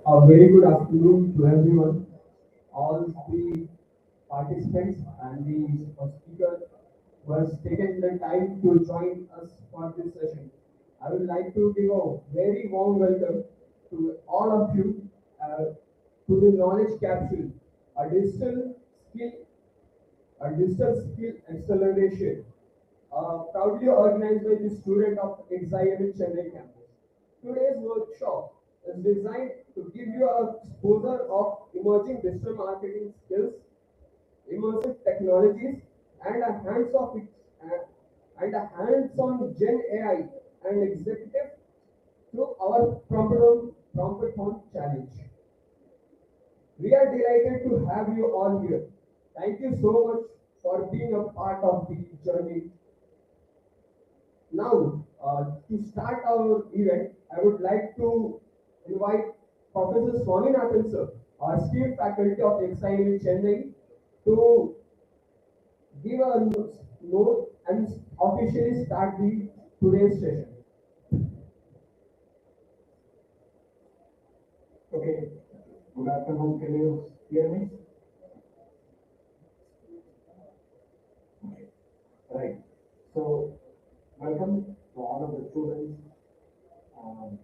A very good afternoon to everyone, all three participants and the speaker who has taken the time to join us for this session. I would like to give a very warm welcome to all of you to the Knowledge Capsule, a skill, a digital skill acceleration, proudly organized by the student of XIME Chennai campus. Today's workshop is designed to give you a exposure of emerging digital marketing skills, immersive technologies, and a hands-on Gen AI and executive through our Promptathon challenge. We are delighted to have you all here. Thank you so much for being a part of the journey. Now, to start our event, I would like to invite Professor Swaminathan sir, our esteemed faculty of XIME Chennai, to give a note and officially start the today's session. Okay, good afternoon. Can you hear me? Okay. Right. So, welcome to all of the students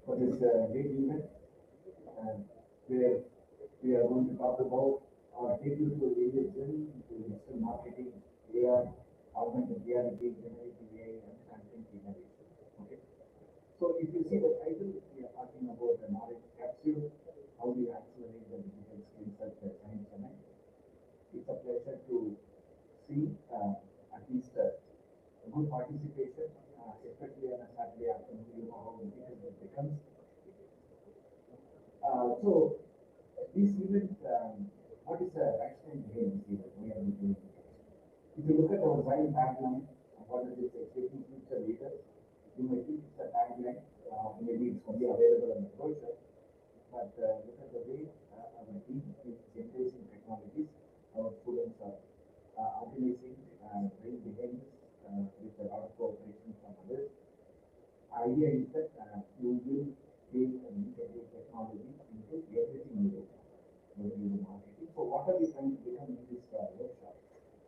for this great event, where we are going to talk about or take you through various journey into digital marketing, AI, augmented reality, generative AI, and content generation. Okay. So, if you see the title, we are talking about the knowledge capsule, how we accelerate the digital skills at XIME Chennai. It's a pleasure to see at least good participation, especially on a Saturday afternoon. You know how difficult it becomes. So this event, what is the rationale behind this event? We are doing. If you look at our XIME tagline, what is it? Shaping future leaders. You may think it's a tagline. Maybe it's only available on the brochure. But look at the way our team is embracing technologies. Our students are organizing very behaviors with a lot of cooperation from others. Idea is that you will take and integrate technology into everything you do, whether you do marketing. So what are we trying to become in this workshop?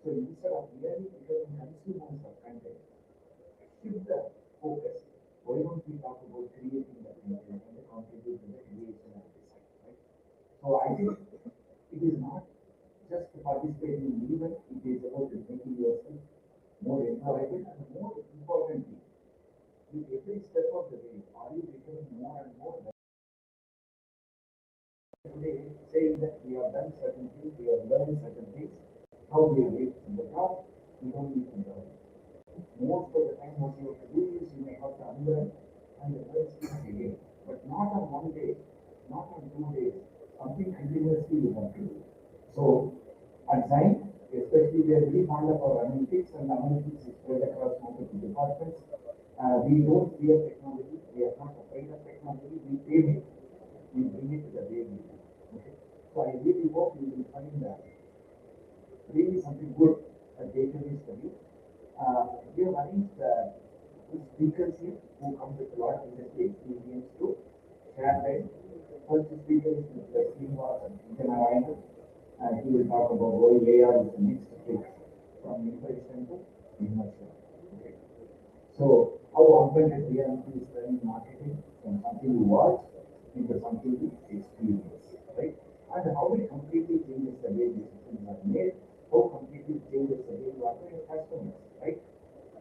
So instead of really becoming consumers of content, shift the focus. Why don't we talk about creating the content and contribute to the creation of design, right? So I think it is not just participating in the event, it is about making yourself more enjoyable and more importantly, with every step of the way, are you becoming more and more today saying that we have done certain things, we have learned certain things, how we are able to the job, we don't need to learn. Most of the time what you have to do is you may have to unlearn and learn skills again. But not on one day, not on 2 days, something continuously you have to do. So At XIME, especially we are very fond of our analytics, and analytics is spread across multiple departments. We don't fear technology, we are not afraid of technology, we tame it, we bring it to the way we do. Okay? So I really hope you will find that really something good at database for you. We have arranged speakers here who come with a lot of industry experience to share their first speaker is Mr. Srinivas Chennai. He will talk about why AI is the next fix from impression to immersion. Okay. So how augmented reality is turning marketing from something you watch into something you experience, right? And how it completely changes the way decisions are made, how completely changes the way you are your customers, right?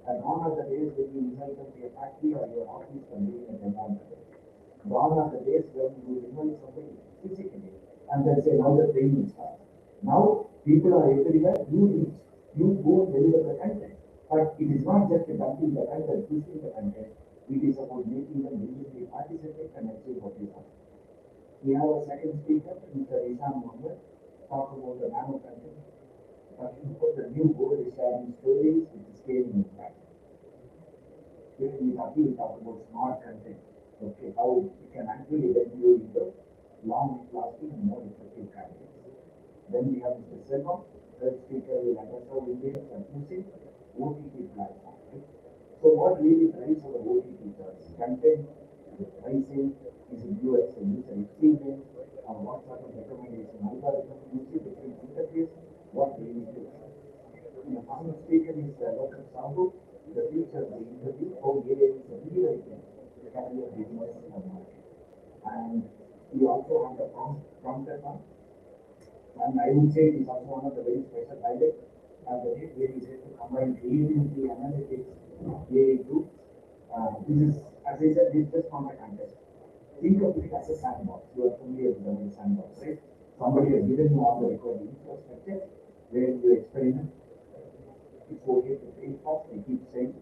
And gone are the days when you result of your factory or your office from doing a demo. Gone are the days when you remove something physically and then say now the training starts. Now people are everywhere, you reach, you go and deliver the content. But it is not just dumping the content, pushing the content, it is about making them really participate and achieve what you want. We have a second speaker, Mr. Ishan Mohammed, talk about the nano content, talking about the new goal is sharing stories with scaling impact. We talk about smart content. Okay, how it can actually help you in the long lasting and more effective campaigns. Then we have Mr. Selvam, third speaker will address how Indians are using OTT platform. Right? So what really drives our OTT does content, the pricing, is it UX and user experience, what sort of recommendation algorithm, user different interface, what really do. The final speaker is Dr. Sabu, the future of the interview, how AI is rewriting the career business in the market. And we also have the Promptathon, and I would say it is also one of the very special highlights. The way where is able to combine creativity, analytics, AI tools. This is, as I said, this is just not a contest. Think of it as a sandbox. You are familiar with the word sandbox, right? Somebody has given you all the required infrastructure where you experiment. It's okay to fail fast. I keep saying,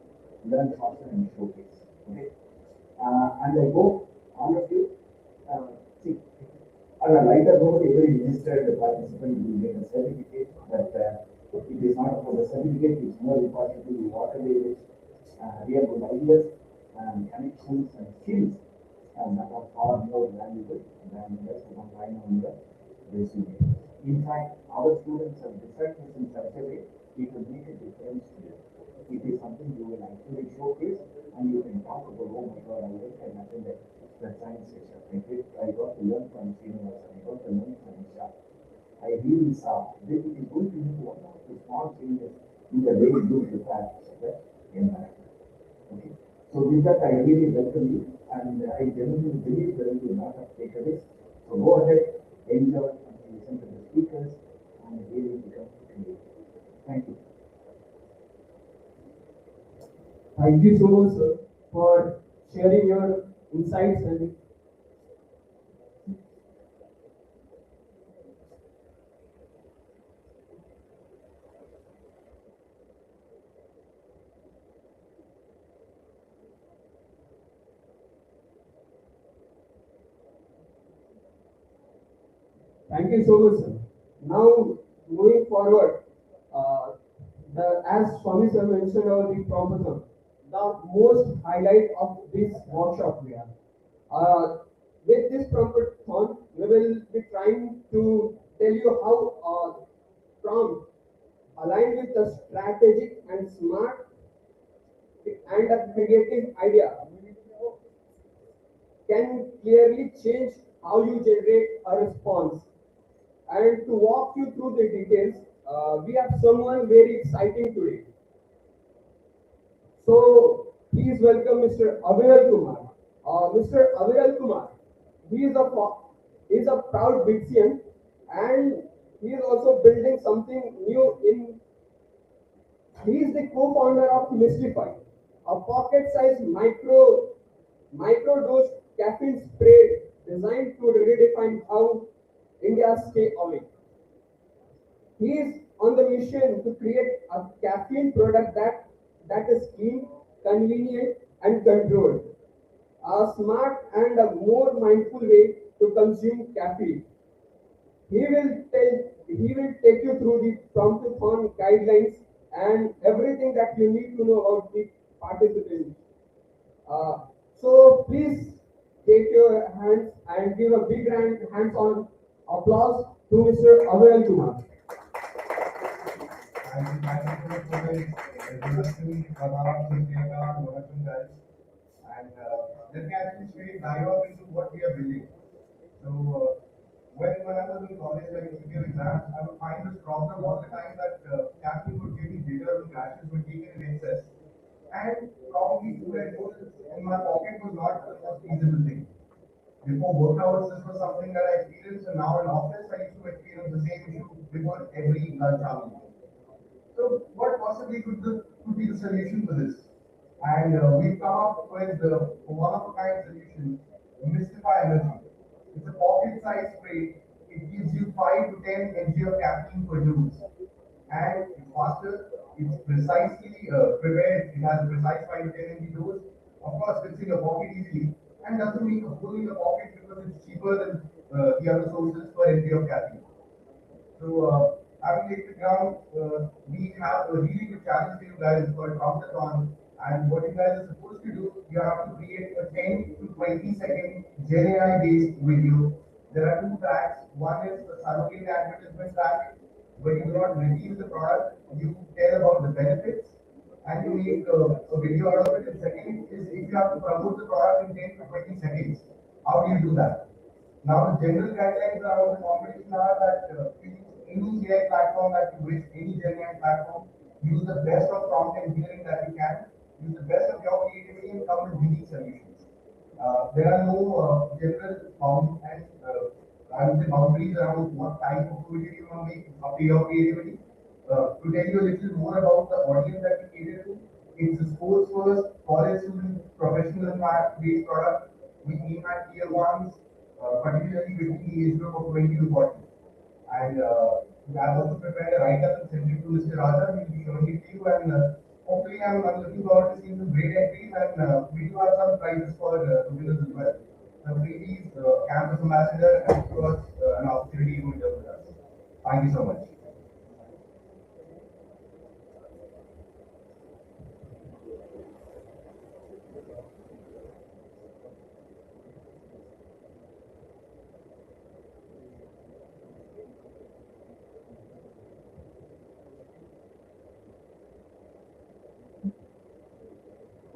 learn faster and showcase. Okay. And I hope all of you see. On a lighter note, every registered participant will get a certificate, but it is not for the certificate, it's more important to walk away with real good ideas and connections and skills that are far more valuable than just one line on the resume. In fact, our students have designed this in such a way it will make a difference to you. It is something you will actually showcase and you can talk about, oh my god, I went and attended the science session. I got to learn from Srinivas, I got to learn from Isha. I really saw that it is going to be one of the small changes in the way you prepare for the environment. Okay. So with that, I really welcome you, and I genuinely believe there will be a lot of takeaways. So go ahead, enjoy, and listen to the speakers, and really become creative. Thank you. Thank you so much, sir, for sharing your insights and thank you so much, sir. Now, moving forward, uh, as Swami sir mentioned about the Promptathon, the most highlight of this workshop we have. Uh, with this Promptathon, we will be trying to tell you how prompt aligned with the strategic and smart and a creative idea can clearly change how you generate a response. And to walk you through the details, we have someone very exciting today. So please welcome Mr. Aviral Kumar. Mr. Aviral Kumar, he is a proud Bixian and he is also building something new in. He is the co-founder of Mystify, a pocket-sized micro-dose caffeine spray designed to redefine how India stay awake. He is on the mission to create a caffeine product that is clean, convenient, and controlled. A smart and a more mindful way to consume caffeine. He will tell He will take you through the Promptathon guidelines and everything that you need to know about the participants. Uh, so please take your hands and give a big hands-on applause to Mr. Abhay Kumar. Thank you so much for the introduction, Pradhan, Priyanka, Jonathan guys. And let me actually straight dive off into what we are building. So when I was in college, I used to give exams, I would find this problem all the time that captain would give me jitters and crashes when taken in excess. And probably food and food in my pocket was not the most feasible thing. Before work hours, this was something that I experienced, and now in office, I used to experience the same issue before every lunch hour. So, what possibly could be the solution for this? And we've come up with one of a kind solution, Mystify Energy. It's a pocket-sized spray. It gives you 5 to 10 mg of caffeine per use. And it's faster, it's precisely prepared, it has a precise 5 to 10 mg dose. Of course, fits in your pocket easily and doesn't make a hole in your pocket because it's cheaper than the other sources per mg of caffeine. So, having laid the ground, we have a really good challenge for you guys called Promptathon. And what you guys are supposed to do, you have to create a 10 to 20-second GenAI based video. There are two tracks. One is the surrogate advertisement track, where you do not reveal the product, you tell about the benefits, and you make a video out of it. And second is if you have to promote the product in 10 to 20 seconds, how do you do that? Now, the general guidelines around the competition are that any AI platform that you wish, any GenAI platform, use the best of prompt engineering that you can, use the best of your creativity and come with unique solutions. There are no general bounds and I would say boundaries around what type of video you want to make up to your creativity. To tell you a little more about the audience that we cater to, it's a sports first, college student, professional based product. We aim at tier ones, particularly between the age group of 20 to 40. And I've also prepared a write-up and sent it to Mr. Raja. We'll be showing it to you, and hopefully I'm looking forward to seeing some great entries, and we do have some prizes for the winners as well. The freebies, campus ambassador, and of course an opportunity to intern with us. Thank you so much.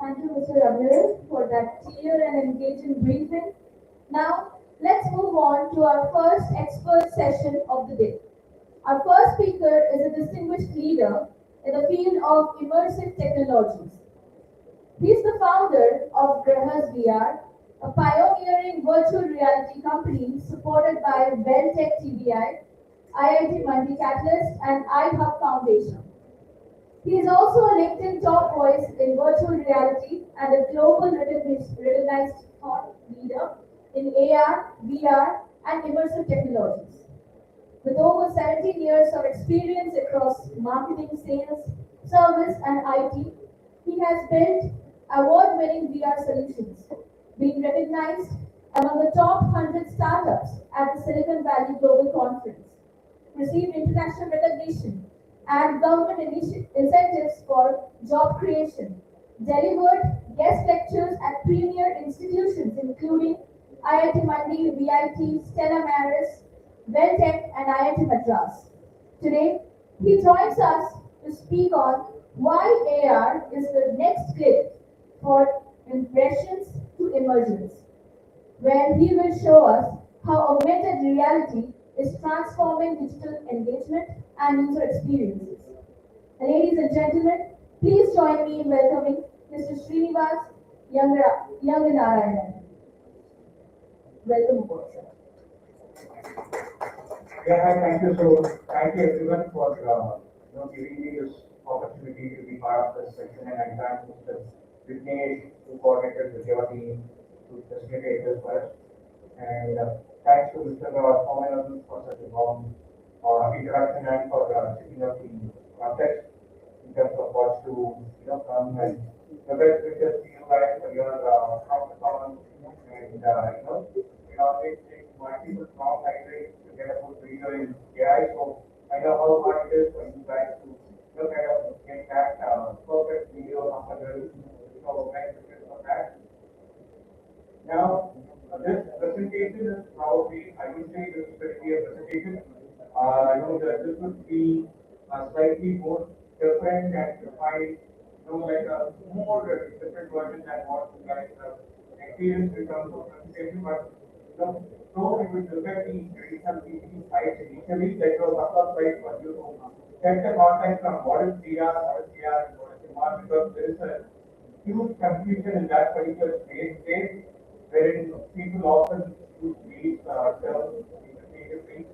Thank you, Mr. Abdul, for that clear and engaging briefing. Now, let's move on to our first expert session of the day. Our first speaker is a distinguished leader in the field of immersive technologies. He is the founder of Grahas VR, a pioneering virtual reality company supported by Welltech TBI, IIT Mandi Catalyst, and iHub Foundation. He is also a LinkedIn top voice in virtual reality and a global recognized thought leader in AR, VR, and immersive technologies. With over 17 years of experience across marketing, sales, service, and IT, he has built award-winning VR solutions, being recognized among the top 100 startups at the Silicon Valley Global Conference, received international recognition and government incentives for job creation, delivered guest lectures at premier institutions including IIT Mandi, VIT, Stella Maris, Welltech, and IIT Madras. Today, he joins us to speak on why AR is the next clip for impressions to emergence, where he will show us how augmented reality is transforming digital engagement and user experiences. Ladies and gentlemen, please join me in welcoming Mr. Srinivas Yanganarayanan. Welcome aboard, sir. Yeah, hi, thank you. So, thank you everyone for giving me this opportunity to be part of this section, and I thank Mr. Vignesh, who coordinated with your team to facilitate this first. And thanks to Mr. Thomas for such a warm introduction and for setting up the context in terms of what to come and the best wishes to you guys for your performance and it takes multiple strong libraries to get a good video in AI. So what it is for you guys to kind of get that perfect video of a girl. So guys, for that. Now, this presentation is probably, I would say this is going to be a presentation. That this would be slightly more different and refined, like a more different version than what you guys have experienced in terms of presentation. But, so we would look at the traditional PPT slides initially, like those upper slides for you to set the context from what is DR, and what is MR, because there is a huge confusion in that particular state wherein people often use these terms interchangeably.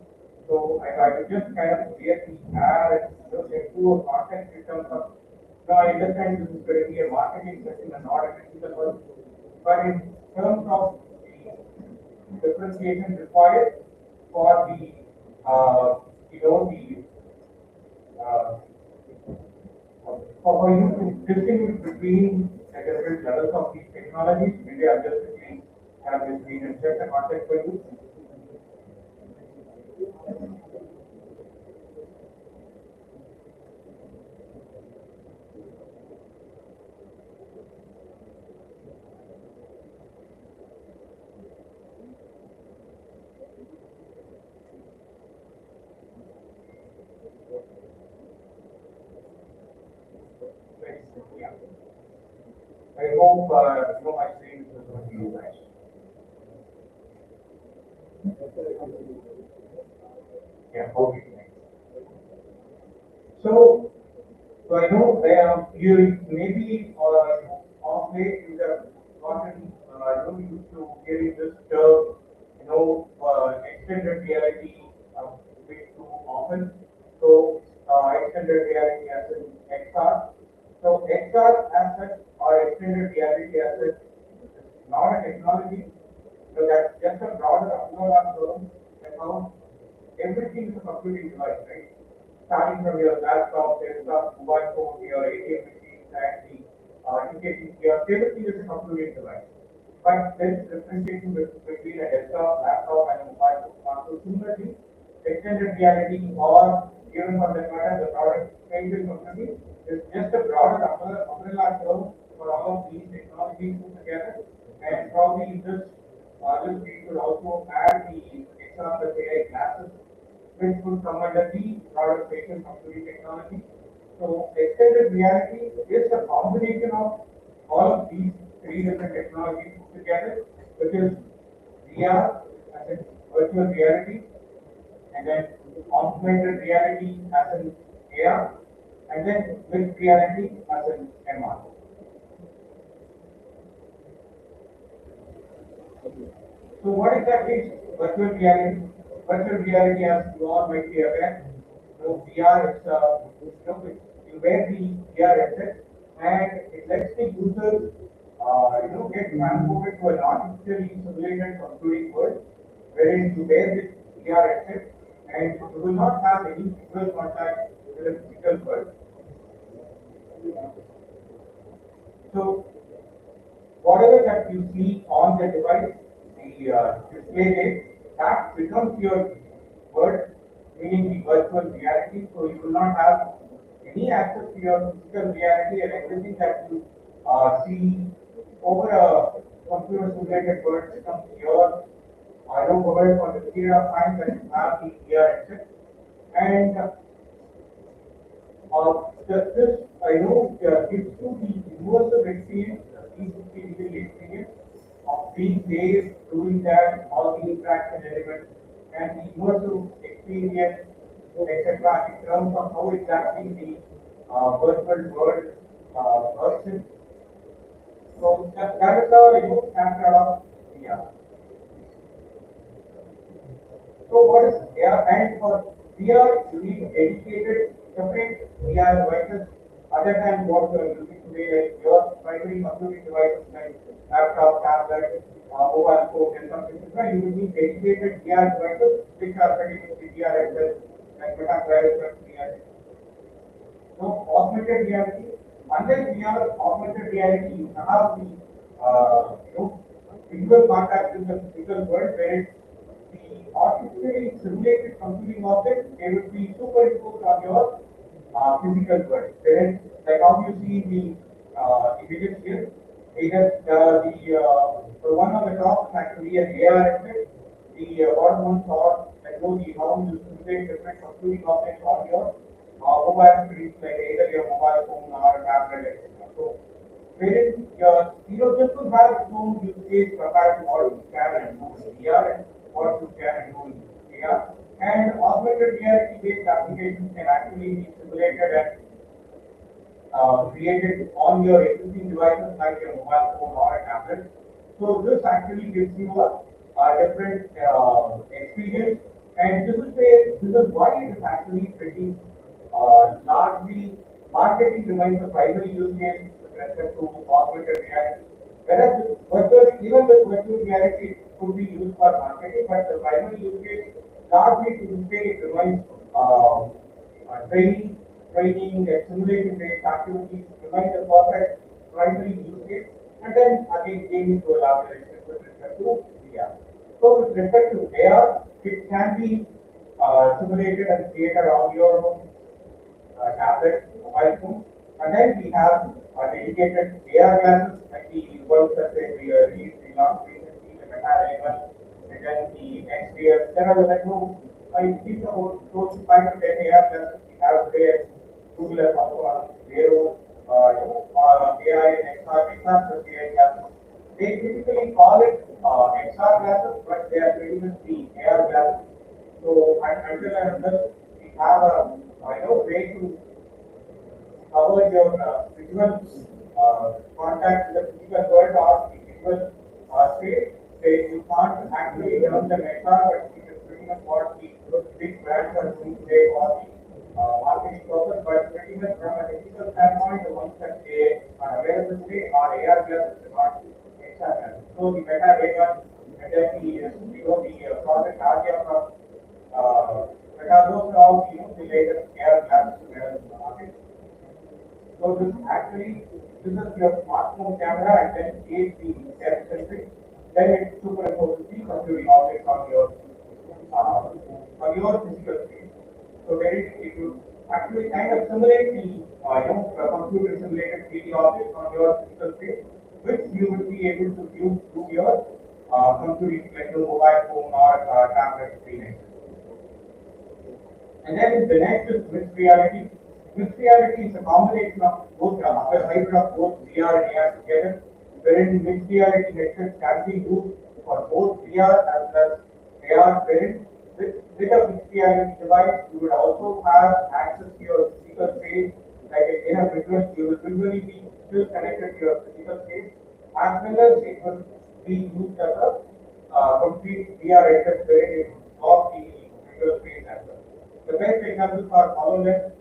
So I would just kind of clear the air and get to a context in terms of, I understand this is going to be a marketing session and not a technical one, but in terms of the differentiation required for the, uh, for you to distinguish between the different levels of these technologies, maybe I'll just quickly have this screen and check the context for you. Yeah. I hope my screen is going to be nice. Yeah, okay. So I know you maybe of late you have gotten used to hearing this term, extended reality way too often. So extended reality as in XR. So XR as such or extended reality as such is not a technology. So that's just a broader umbrella term that how everything is a computing device, right? Starting from your laptop, desktop, mobile phone, your ATM machine, and the education kiosk, everything is a computing device. But there is differentiation between a desktop, laptop, and a mobile phone. So similarly, extended reality or even for that matter, the product spatial computing is just a broader umbrella term for all of these technologies put together. And probably in this we could also add the example AI classes which would come under the broader spatial computing technology. So extended reality is a combination of all of these three different technologies put together, which is VR as in virtual reality, and then augmented reality as in AR, and then mixed reality as in MR. So what exactly is virtual reality? Virtual reality, as you all might be aware, VR is you wear the VR headset and it lets the users get transported to an artificially simulated computing world wherein you wear this VR headset and you will not have any visual contact with the physical world. So whatever that you see on the device, the display there, that becomes your world, meaning the virtual reality. So you will not have any access to your physical reality, and everything that you see over a computer simulated world becomes your world for the period of time that you have the VR headset. And this gives you the universal experience, the experience of being there, doing that, all the interaction elements, and the universal experience, etc., in terms of how exactly the virtual world works. So that is how snapshot of VR. So what is AR? And for VR, you need dedicated separate VR devices other than what you are using today, like your primary computing devices like laptop, tablet, mobile phone, and something like that. You will need dedicated VR devices which are fitting with the VR headset like Meta Quest and VR. So augmented reality, unless VR augmented reality, you have the visual contact with the physical world where the artificially simulated computing objects, they will be superimposed on your physical world. Wherein, like how you see the images here, either the one on the top is actually an AR effect. The bottom one saw like the how you simulate different computing objects on your mobile screens, like either your mobile phone or a tablet, etc. So wherein just to have some use case compared to what you can and do in VR and what you can and do in AR. And augmented reality based applications can actually be simulated and created on your existing devices like your mobile phone or a tablet. So this actually gives you a different experience, and this is why it is actually pretty largely marketing remains the primary use case with respect to augmented reality. Whereas even with virtual reality could be used for marketing, but the primary use case largely to this day it remains training, simulation based activities remain the perfect primary use case, and then again gaming to a larger extent with respect to VR. So with respect to AR, it can be simulated and created on your tablet, mobile phone, and then we have dedicated AR glasses like the ones that we released the last recently, the Meta and then the XDR. There are like no, I think about close to 5 to 10 AR glasses we have today. Google has also Zero, AI and XR plus AI glasses. They typically call it XR glasses, but they are pretty much the AR glasses. So until and unless we have a way to cover your visual contact with the physical world or the visual space, you can't actually learn the meta, but it is pretty much what the big brands are doing today for the marketing purpose. But pretty much from a technical standpoint, the ones that they are available today are AR glasses, not XR glasses. So the meta AR and then the project RGR from meta, those are all the latest AR glasses available in the market. So this is your smartphone camera and then is the depth sensing. Then it superimposes the computing object on your physical space. So there it will actually kind of simulate the computer simulated 3D object on your physical space, which you will be able to view through your computing like your mobile phone or tablet screen. And then the next is mixed reality. Mixed reality is a combination of both a hybrid of both VR and AR together, wherein mixed reality headsets can be used for both VR as well as AR, wherein with a mixed reality device you would also have access to your physical space, like in a visual, you will visually be still connected to your physical space, as well as it will be used as a complete VR headset wherein it will block the visual space as well. The best examples are HoloLens,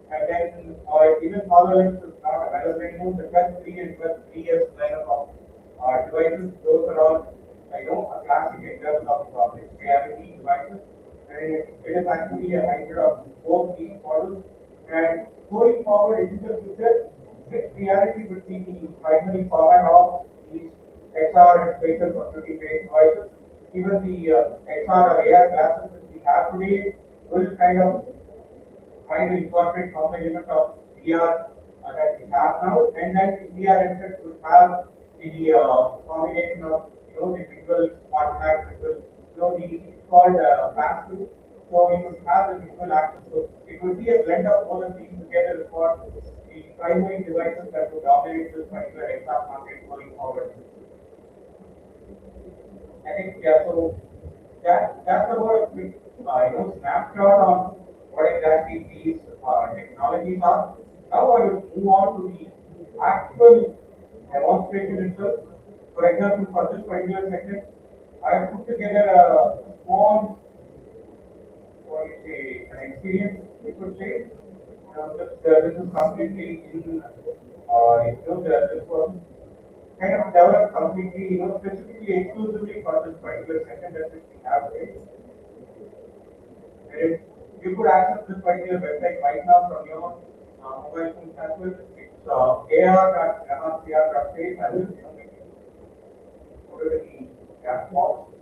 and then even HoloLens is not available anymore. The Quest 3 and Quest 3S lineup of devices, those are all a classic in terms of mixed reality devices. And it is actually a hybrid of both these models. And going forward into the future, mixed reality will be the primary format of these XR and spatial computing based devices. Even the XR or AR glasses that we have today will kind of try to incorporate some element of VR that we have now, and then VR headsets will have the combination of the visual contact, it's called CAPSULE. So we will have the visual access. So it will be a blend of all of these together for the primary devices that will dominate this particular XR market going forward. I think so that's about a quick snapshot on what exactly these technologies are. Now I will move on to the actual demonstration itself. For example, for this particular section, I have put together a small, an experience, we could say. This is completely in, this was kind of developed completely, specifically exclusively for this particular section that we have today. And you could access this particular website right now from your mobile phone as well. It's ar.mrcr.page. I will go to the chat box.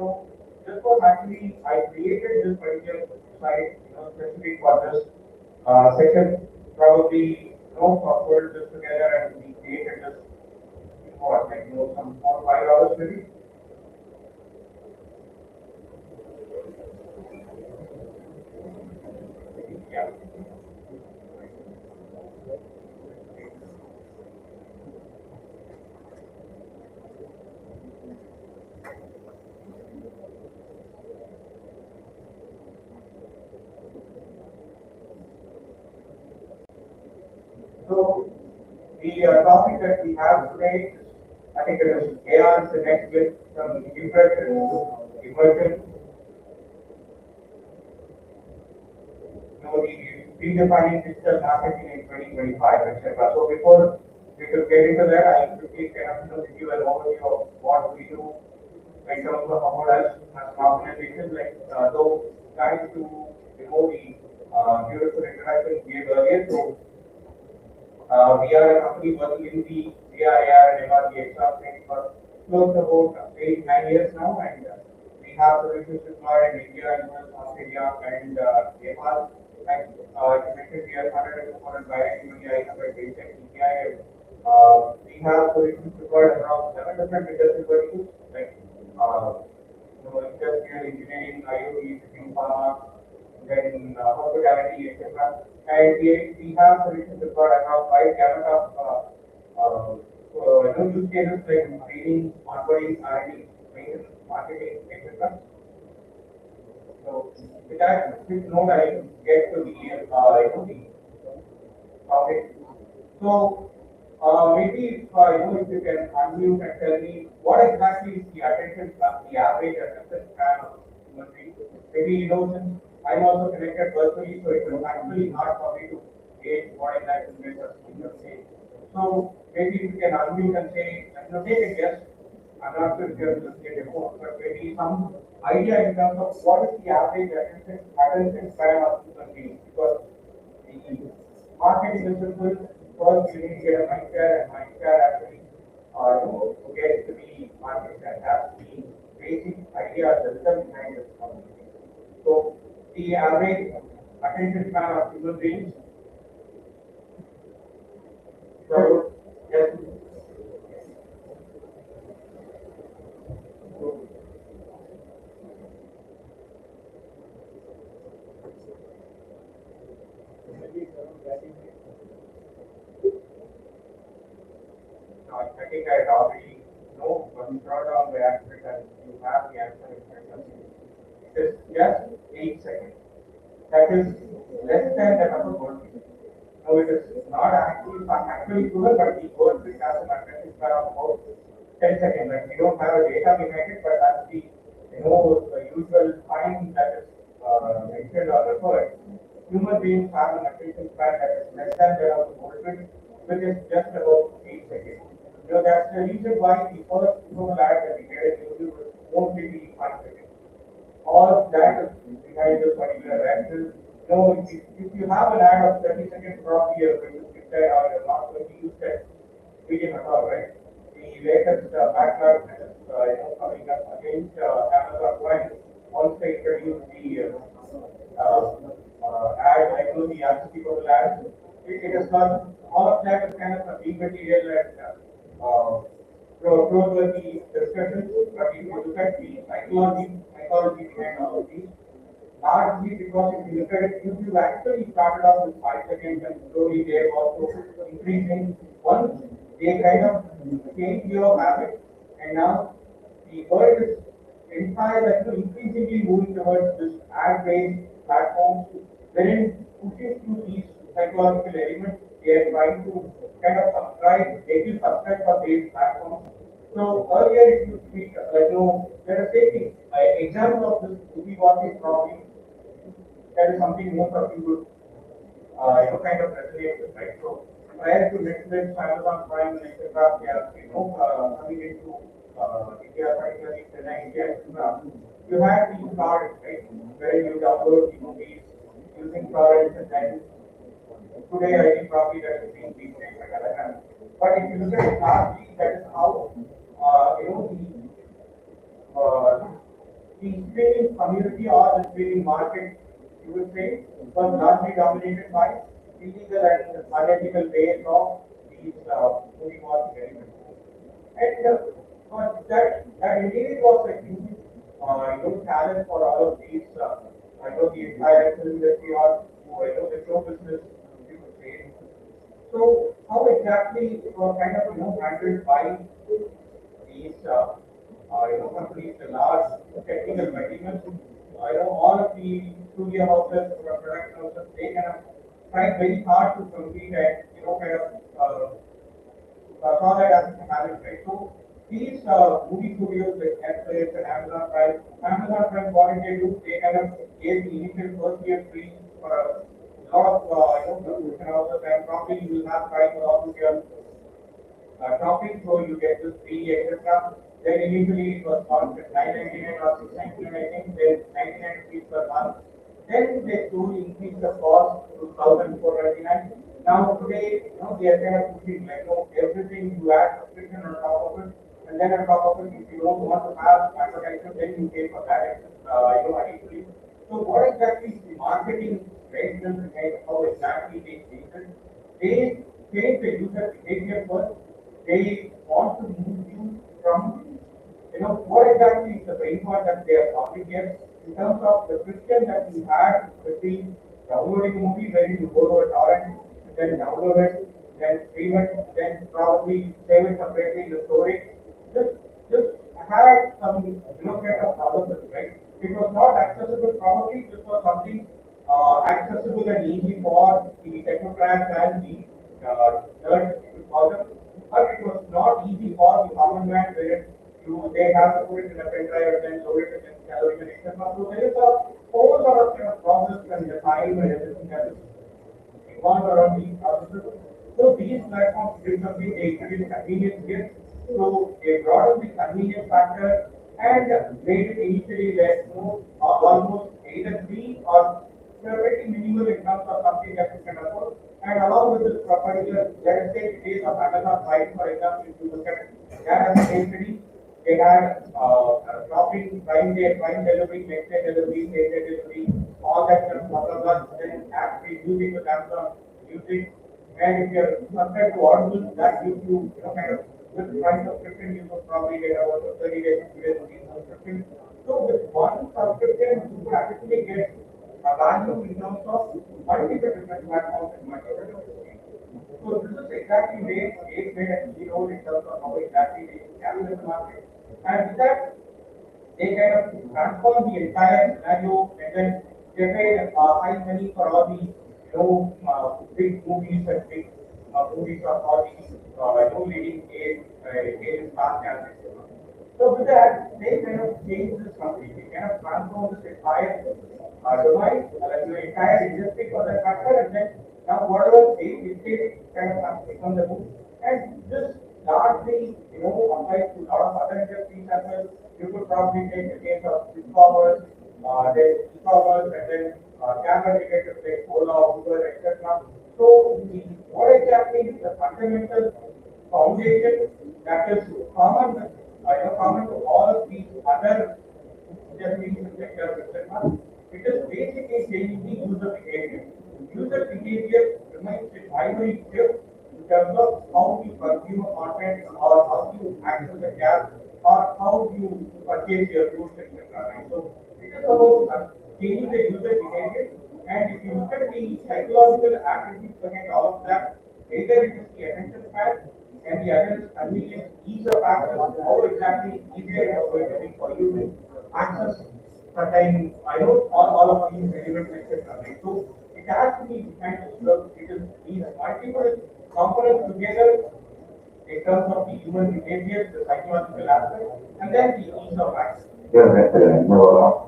So this was actually, I created this particular slide, specific for this session. Probably, put this together and we created this for like, some 4 or 5 hours maybe. Yeah. So the topic that we have today, I think it is AI is the next bit from impression to immersion. The redefining digital marketing in 2025, etc. So before we could get into that, I'll quickly kind of give you an overview of what we do in terms of about us as an organization, like those guys to remove the beautiful introduction we gave earlier. So we are a company working in the AR and MR space for close to about 8 9 years now, and we have solutions deployed in India, US, Australia, and Nepal. Like you mentioned, we are 100 direct UAI, 100 basic EPI. We have solutions deployed around 7 different industry verticals, like industrial engineering, IoT, shipping, pharma, then hospitality, etc. And we have solutions deployed across wide gamut of use cases like training, onboarding, R&D, maintenance, marketing, etc. So with that, quick note, I get to the the topic. So maybe if you can unmute and tell me what exactly is the attention span, the average attention span of human being. Maybe since I'm also connected virtually, so it is actually hard for me to gauge what exactly measures you say. So maybe if you can unmute and say, take a guess. I'm not sure if you're listening to demo, but maybe some idea in terms of what is the average attention span of human beings, because the marketing is simple. First, you need to get a mind share, and mind share actually, to get to the market that has the basic idea, the system behind this company. So, the average attention span of human beings. So, yes. I think I already know, but you brought down the answer and you have the answer in front of you. It is just 8 seconds. That is less than the number of words. No, it is not actually proven, but the word which has an attention span of about 10 seconds. Like we don't have a data behind it, but that's the the usual time that is mentioned or referred. Human beings have an attention span that is less than that of the word, which is just about 8 seconds. That's the reason why the first Google ad that we get in YouTube won't be 5 seconds. All that is behind this particular action. If you have an ad of 30 seconds, probably you're going to skip that or you're not going to use that medium at all, right? The latest backlash that is coming up against Amazon Prime, once they introduce the ad, the applicable ads, it is not, all of that is kind of a big material and roadworthy discussions, but if you look at the psychology behind all of these, largely because if you look at it, YouTube actually started off with 5 seconds and slowly they have also increasing. Once they kind of change your habit, and now the world is increasingly moving towards this ad-based platforms, wherein pushing through these psychological elements, they are trying to kind of subscribe, they will subscribe for these platforms. So earlier, if you speak, there are taking example of this movie what is probably that is something most of you would kind of resonate with, right? So prior to Netflix, Amazon Prime, and etc., they are coming into India, particularly Chennai, India, etc. You had these cards, right, where you download the movies using torrents, and then today I think probably that is being replaced by other hands. But if you look at it largely, that is how the the streaming community or the streaming market, you would say, was largely dominated by illegal and unethical ways of these movie watching elements. And that indeed was a huge challenge for all of these, the entire film industry or the show business, you could say. So how exactly it was kind of handled by these companies, the large technical materials, all of the studio houses, production houses, they kind of tried very hard to compete and kind of saw that as a challenge, right? So these movie studios like Netflix and Amazon Prime, what did they do? They kind of gave the initial first year free for a lot of production houses, and probably you will have time for all of your topic, so you get this fee, etc. Then initially it was called 999 or 699, I think, then 99 rupees per month. Then they slowly increased the cost to 1,499. Now today, they are kind of pushing like everything you add subscription on top of it, and then on top of it, if you don't want to have advertisement, then you pay for that, additionally. So what exactly is the marketing rationale behind how exactly they change it? They change the user behavior first. They want to move you from, what exactly is the brain part that they are solving here in terms of the friction that you had between downloading a movie where you go to a torrent, then download it, then stream it, then probably save it separately in the storage. Just had some, kind of problems, right? It was not accessible, probably this was something accessible and easy for the technocrats and the nerds to call them, but it was not easy for the common man where they have to put it in a pen drive and then load it and then calorie and etc. So there is a whole lot of process and the time and everything that is involved around these processes. So these platforms did something, they introduced convenience here. So they brought in the convenience factor and made it initially that almost either free or very minimal in terms of something that you can afford. And along with this particular, let us take the case of Amazon Prime, for example, if you look at that as a case study, they had shopping, Prime Day, Prime delivery, next day delivery, same day delivery, all that kind of blah blah blah. Then actually using with Amazon Music, and if you're subscribed to Audible, that gives you, kind of with Prime subscription, you will probably get about 30 days, 60 days subscription. So with one subscription, you actually get a value in terms of multiple different platforms and multiple. So this is exactly where Gates made a key role in terms of how exactly they capture the market. And with that, they kind of transform the entire scenario and then generate high money for all the big movies and big movies of all these leading age star cast. So with that, they kind of change this completely, kind of transform this entire domain, the entire industry for that factor, and then now whatever they dictate kind of become the move. And this largely, applies to a lot of other industries as well. You could probably take the case of e-commerce, and then cab aggregators like Ola, Uber, etc. So what exactly is the fundamental foundation that is common to all of these other industries and sectors, etc. It is basically changing the user behavior. User behavior remains a primary shift in terms of how you consume content or how you access the app or how you purchase your goods, etc. Right? So it is about changing the user behavior. And if you look at the psychological activities behind all of that, either it is the attention span and the other is convenience, ease of access, how exactly easier it is going to be for you to access certain, all of these elements, etc. Right? So it has to be behind this look, it is these multiple components together in terms of the human behavior, the psychological aspect, and then the ease of access. Yeah, that's no.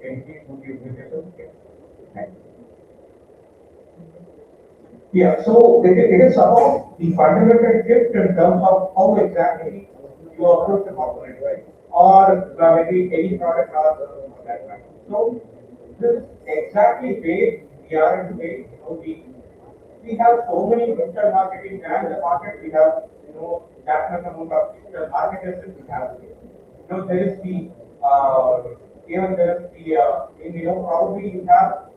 Can you please give me this? Yeah, so it is about the fundamental shift in terms of how exactly you approach the component, right? Or maybe any product or for that matter. So this is exactly where we are today. We have so many digital marketing and the market. We have that much amount of digital marketers that we have today. There is the even there is the probably you have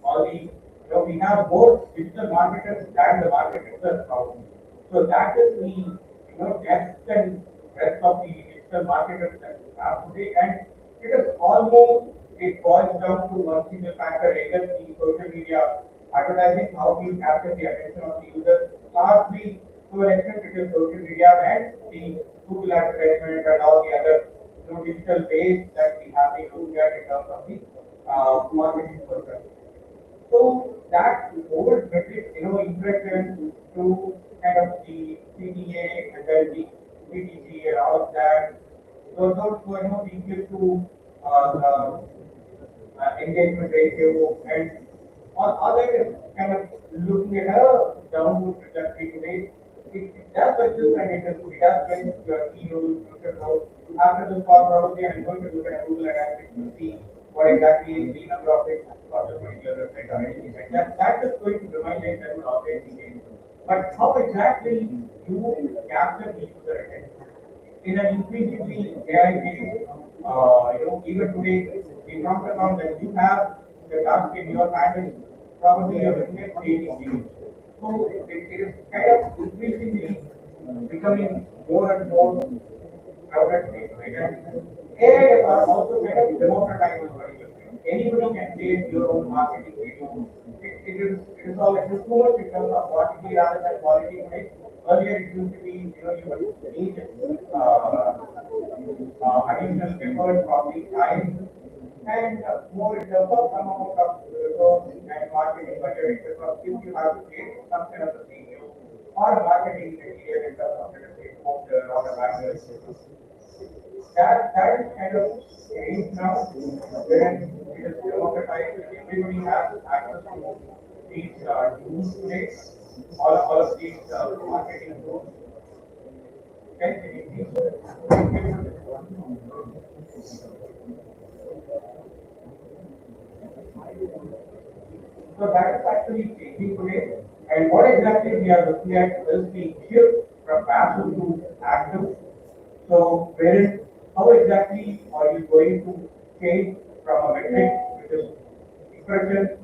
all the we have more digital marketers than the market itself probably. So that is the depth and breadth of the digital marketers that we have today, and it is almost it boils down to one single factor, either the social media advertising, how we capture the attention of the user, largely to an extent it is social media and the Google advertisement and all the other digital ways that we have been looking at in terms of the marketing purpose. So that old metric, impression to kind of the CTA and then the PTC and all of that, those were equal to engagement ratio and all that is kind of looking at a downward trajectory today. It does adjust and it does when your key rules, future roles. After this call, probably I'm going to look at Google Analytics to see what exactly is the number of hits for the particular website or anything like that. That is going to remind us that will always be changed. But how exactly you capture the user attention? In an increasingly AI based, even today, the Promptathon that you have, the task in your hand is probably you're looking at creating videos. So it is kind of increasingly becoming more and more crowded space, right? And AI are also kind of democratized very well. Anybody can create your own marketing video. It is all it is so much in terms of quantity rather than quality today. Earlier it used to be, you would need additional effort, probably time, and more in terms of some amount of resource and marketing budget, etc. If you have to create some kind of a video or a marketing material in terms of, let us say, poster or a banner, that is kind of changed now, wherein it is democratized. Everybody has access to these tools today. All of these marketing tools. Can you So that is actually changing today. And what exactly we are looking at is the shift from passive to active. So wherein how exactly are you going to change from a metric which is impression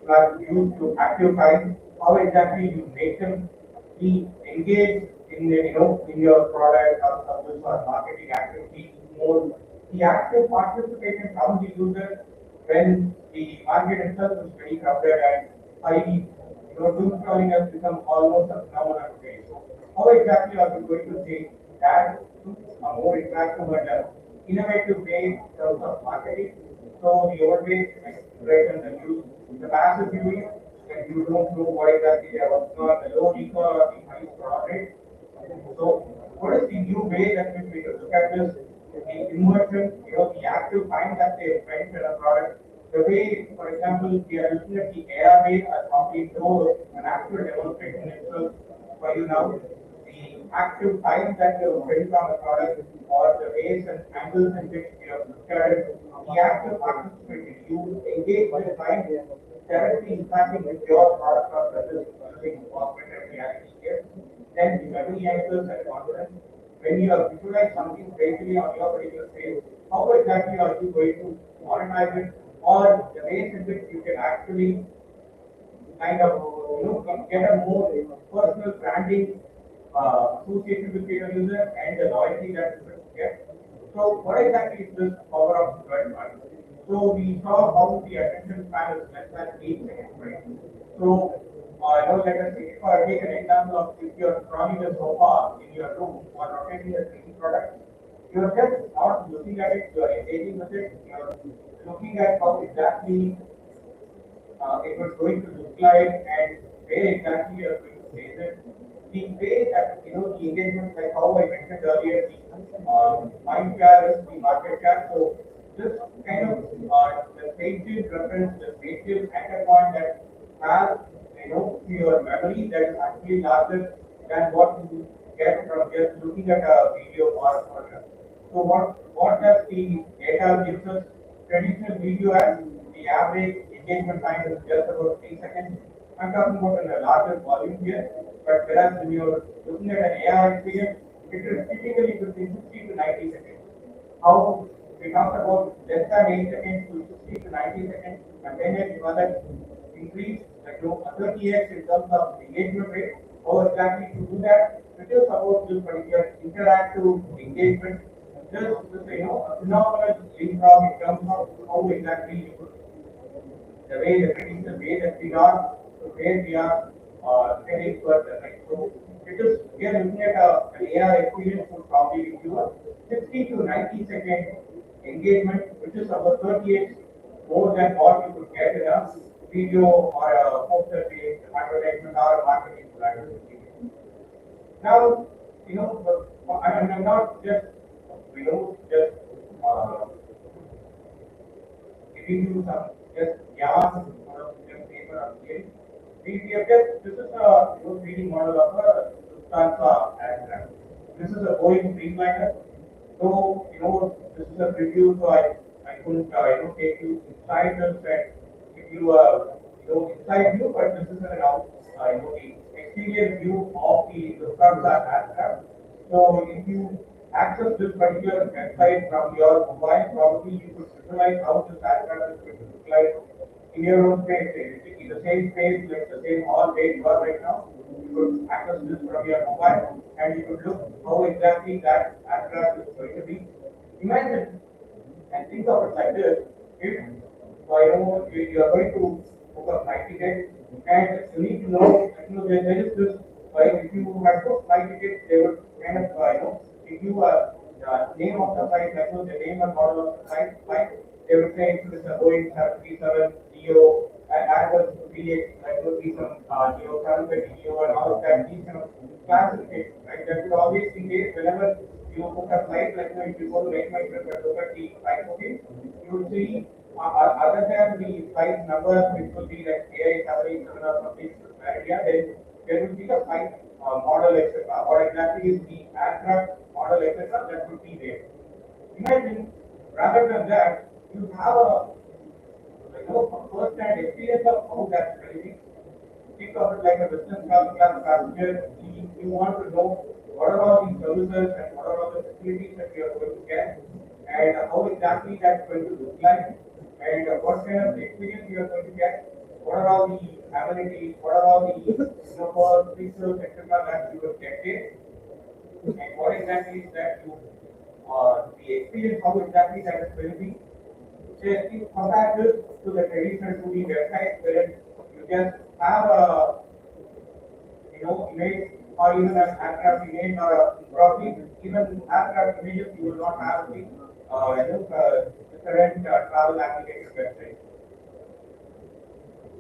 plus used to active time? How exactly you make them be engaged in in your product or service or marketing activity more? The active participation from the user when the market itself is very crowded and highly, doom scrolling has become almost a phenomenon today. So how exactly are we going to take that to a more interactive and innovative way in terms of marketing? So the old way, like the news, the passive viewing, and you don't know what exactly they are working on, the low recall or the high fraud rate. So what is the new way that we can look at this? The immersion, the active time that they spend in a product. The way, for example, we are looking at the AR way as probably through an actual demonstration itself for you now. The active time that you spend on the product or the ways and angles in which you have looked at it, the active participation, you engage with the client directly interacting with your product or service using augmented reality here. Then the memory angles and confidence. When you have visualized something greatly on your particular page, how exactly are you going to monetize it, or the ways in which you can actually kind of get a more personal branding associated with your user and the loyalty that you get. So what exactly is this power of development? So we saw how the attention span is less than 8 seconds, right? So let us say, or take an example of if you're scrolling the sofa in your room or rotating a 3D product, you're just not looking at it, you're engaging with it, you're looking at how exactly it was going to look like and where exactly you are going to place it. The way that the engagement, like how I mentioned earlier, the mind share is the market share. So this kind of the native reference, the native anchor point that has your memory that is actually larger than what you get from just looking at a video or so what does the data gives us? Traditional video as the average engagement time is just about 3 seconds. I'm talking about in a larger volume here, but whereas when you're looking at an AR experience, it is typically between 60 to 90 seconds. How we talked about less than 8 seconds to 60 to 90 seconds, and then it further increase like 30x in terms of engagement rate. How exactly to do that? It is about this particular interactive engagement. Just a phenomenal leapfrog in terms of how exactly you could the way the traditional way that we are to where we are heading further. Right? So it is we are looking at an AR experience would probably give you a 60 to 90-second engagement, which is about 38 more than what you could get in a video or a poster-based advertisement or a marketing experience. Now, I'm not just just uh, giving you some just yarn or just paper or scale. We have just this is a 3D model of a Lufthansa aircraft. This is a Boeing Dreamliner. So this is a preview, so I couldn't take you inside the set, give you a inside view, but this is an out the exterior view of the Lufthansa aircraft. So if you access this particular website from your mobile, probably you could visualize how this aircraft is going to look like in your own space. In the same space, like the same hall where you are right now, you could access this from your mobile and you could look how exactly that aircraft is going to be. Imagine and think of it like this: if you are going to book a flight ticket and you need to know, there is this. If you have booked flight tickets, they would kind of give you a name of the flight, like the name and model of the flight. They would say it is a Boeing 737 Neo, and Airbus VX, like would be some Neo 730 Neo, and all of that. These kind of classifications, right? That would always be there whenever you book a flight, like if you go to Make My Trip and look at the flight booking, you will see other than the flight number, which will be like AI 787 or something, yeah, then there will be the flight model, etc. Or exactly is the aircraft model, etc. That would be there. Imagine, rather than that, you have a first-hand experience of how that's going to be. Think of it like a business class passenger. You want to know what are all these services and what are all the facilities that you are going to get, and how exactly that's going to look like, and what kind of experience you are going to get. What are all the amenities? What are all the features, etc. that you will get there, and what exactly is that you the experience? How exactly that is going to be? Just compare this to the traditional 2D website where you just have a image or even an aircraft image or probably even aircraft images you will not have the different travel application website.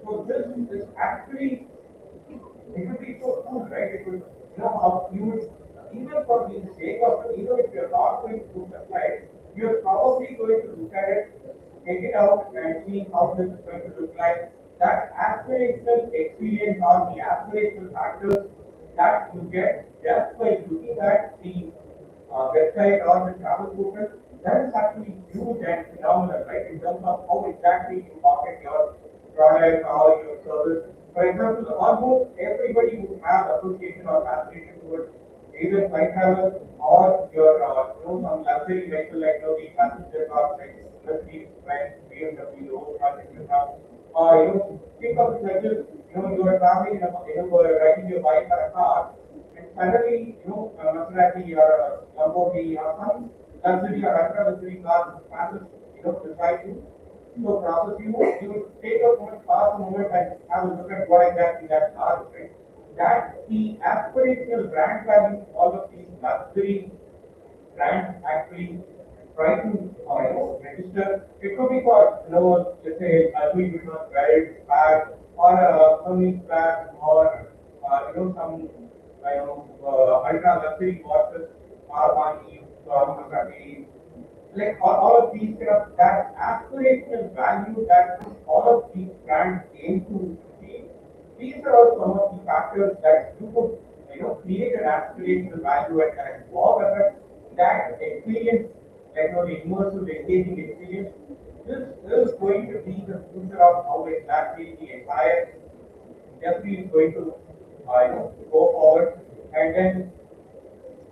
So this is actually it would be so cool, right? It would how you would even for the sake of even if you're not going to book the flight, you're probably going to look at it, take it out and see how this is going to look like. That aspirational experience or the aspirational factors that you get just by looking at the website or the travel portal, that is actually huge and phenomenal, right? In terms of how exactly you market your product or your service. For example, almost everybody would have association or fascination towards either flight travel or your some luxury vehicle like the passenger cars like Mercedes, Benz, BMW, Rolls Royce, etc. Or think of it like this: you are traveling, riding your bike or a car, and suddenly Maserati or a Lamborghini or some luxury or ultra luxury car passes beside you. So process you take a moment, pause a moment and have a look at what exactly that car is, right? That the aspirational brand value, all of these luxury brands actually try to register. It could be for let's say a Louis Vuitton bag or a Hermes bag or some ultra luxury watches, Armani, Maserati, like all of these kind of that aspirational value that all of these brands aim to achieve. These are all some of the factors that you could create an aspirational value and connect. However, that experience, like the immersive engaging experience, this is going to be the future of how exactly the entire industry is going to go forward, and then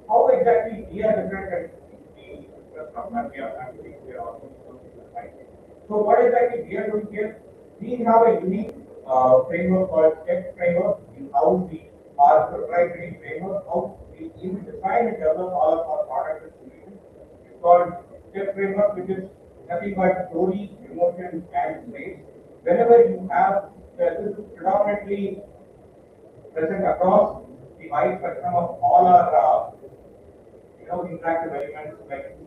how exactly we are different and the rest of them we are actually we are also right. So what exactly we are doing here? We have a unique framework called STEP framework. We house our proprietary framework, how we even define and develop all of our products and solutions. It's called STEP framework, which is nothing but story, emotion, and place. Whenever you have this is predominantly present across the wide spectrum of all our interactive elements like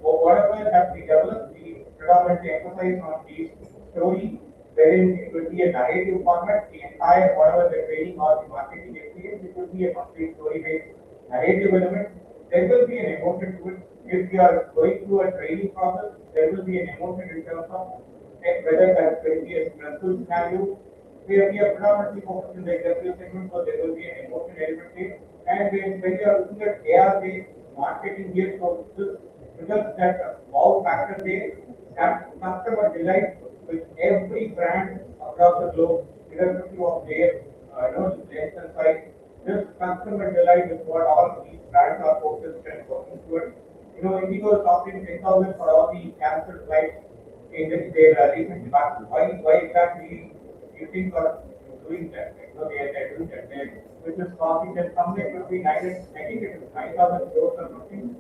whatever that we develop, we predominantly emphasize on these stories, wherein it will be a narrative format. The entire whatever the training or the marketing experience, it will be a complete story-based narrative element. There will be an emotion to it. If you are going through a training process, there will be an emotion in terms of whether that's going to be a stressful scenario. We are predominantly focused in the industrial segment, so there will be an emotion element here. And when you are looking at AR-based marketing here, so this results that wow factor there, that customer delight with every brand across the globe, irrespective of their length and size. This customer delight is what all these brands are focused and working towards. Indigo is offering 10,000 for all the cancer flights in this their recent demand. Why exactly you think are doing that? They're doing that. Which is costing them somewhere between I think it is 9,000 crores or something.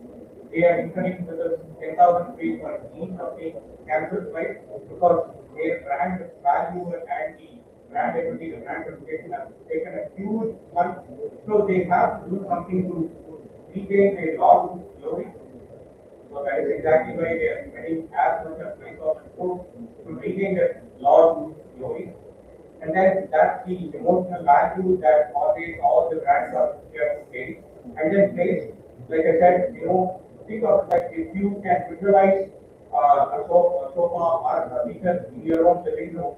They are incurring with us 10,000 fees for each of the cancer flights because their brand value and the brand equity, the brand reputation have taken a huge punch. So they have to do something to regain their lost glory. So that is exactly why they are spending as much as 5,000 crores to regain their lost glory. And then that's the emotional value that always all the brands are here to pay. And then place, like I said, think of like if you can visualize a sofa or a feature in your own living room,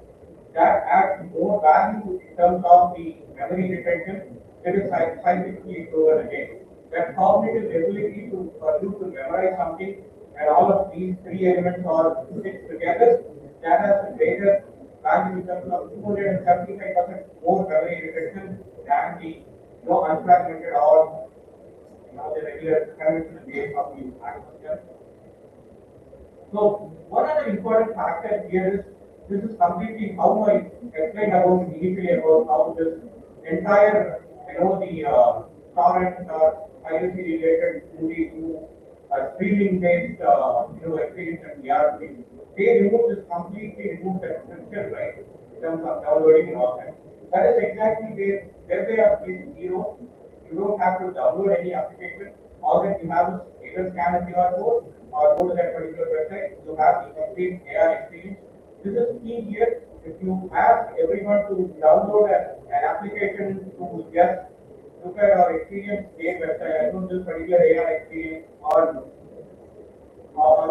that adds more value in terms of the memory retention. That is scientifically proven again. That cognitive ability to for you to memorize something and all of these three elements are fixed together, that has a greater value in terms of 275% more memory retention than the unfragmented or the regular conventional way of the architecture. So one other important factor here is this is completely how I explained about initially about how this entire the torrent or piracy related movie to streaming based experience and ERP. They remove this completely remove that friction, right? In terms of downloading and all that. That is exactly where they are placed zero. You don't have to download any application. All that you have is either scan a QR code or go to that particular website. You have the complete AR experience. This is key here. If you ask everyone to download an application to just look at our experience, a website, I don't this particular AR experience or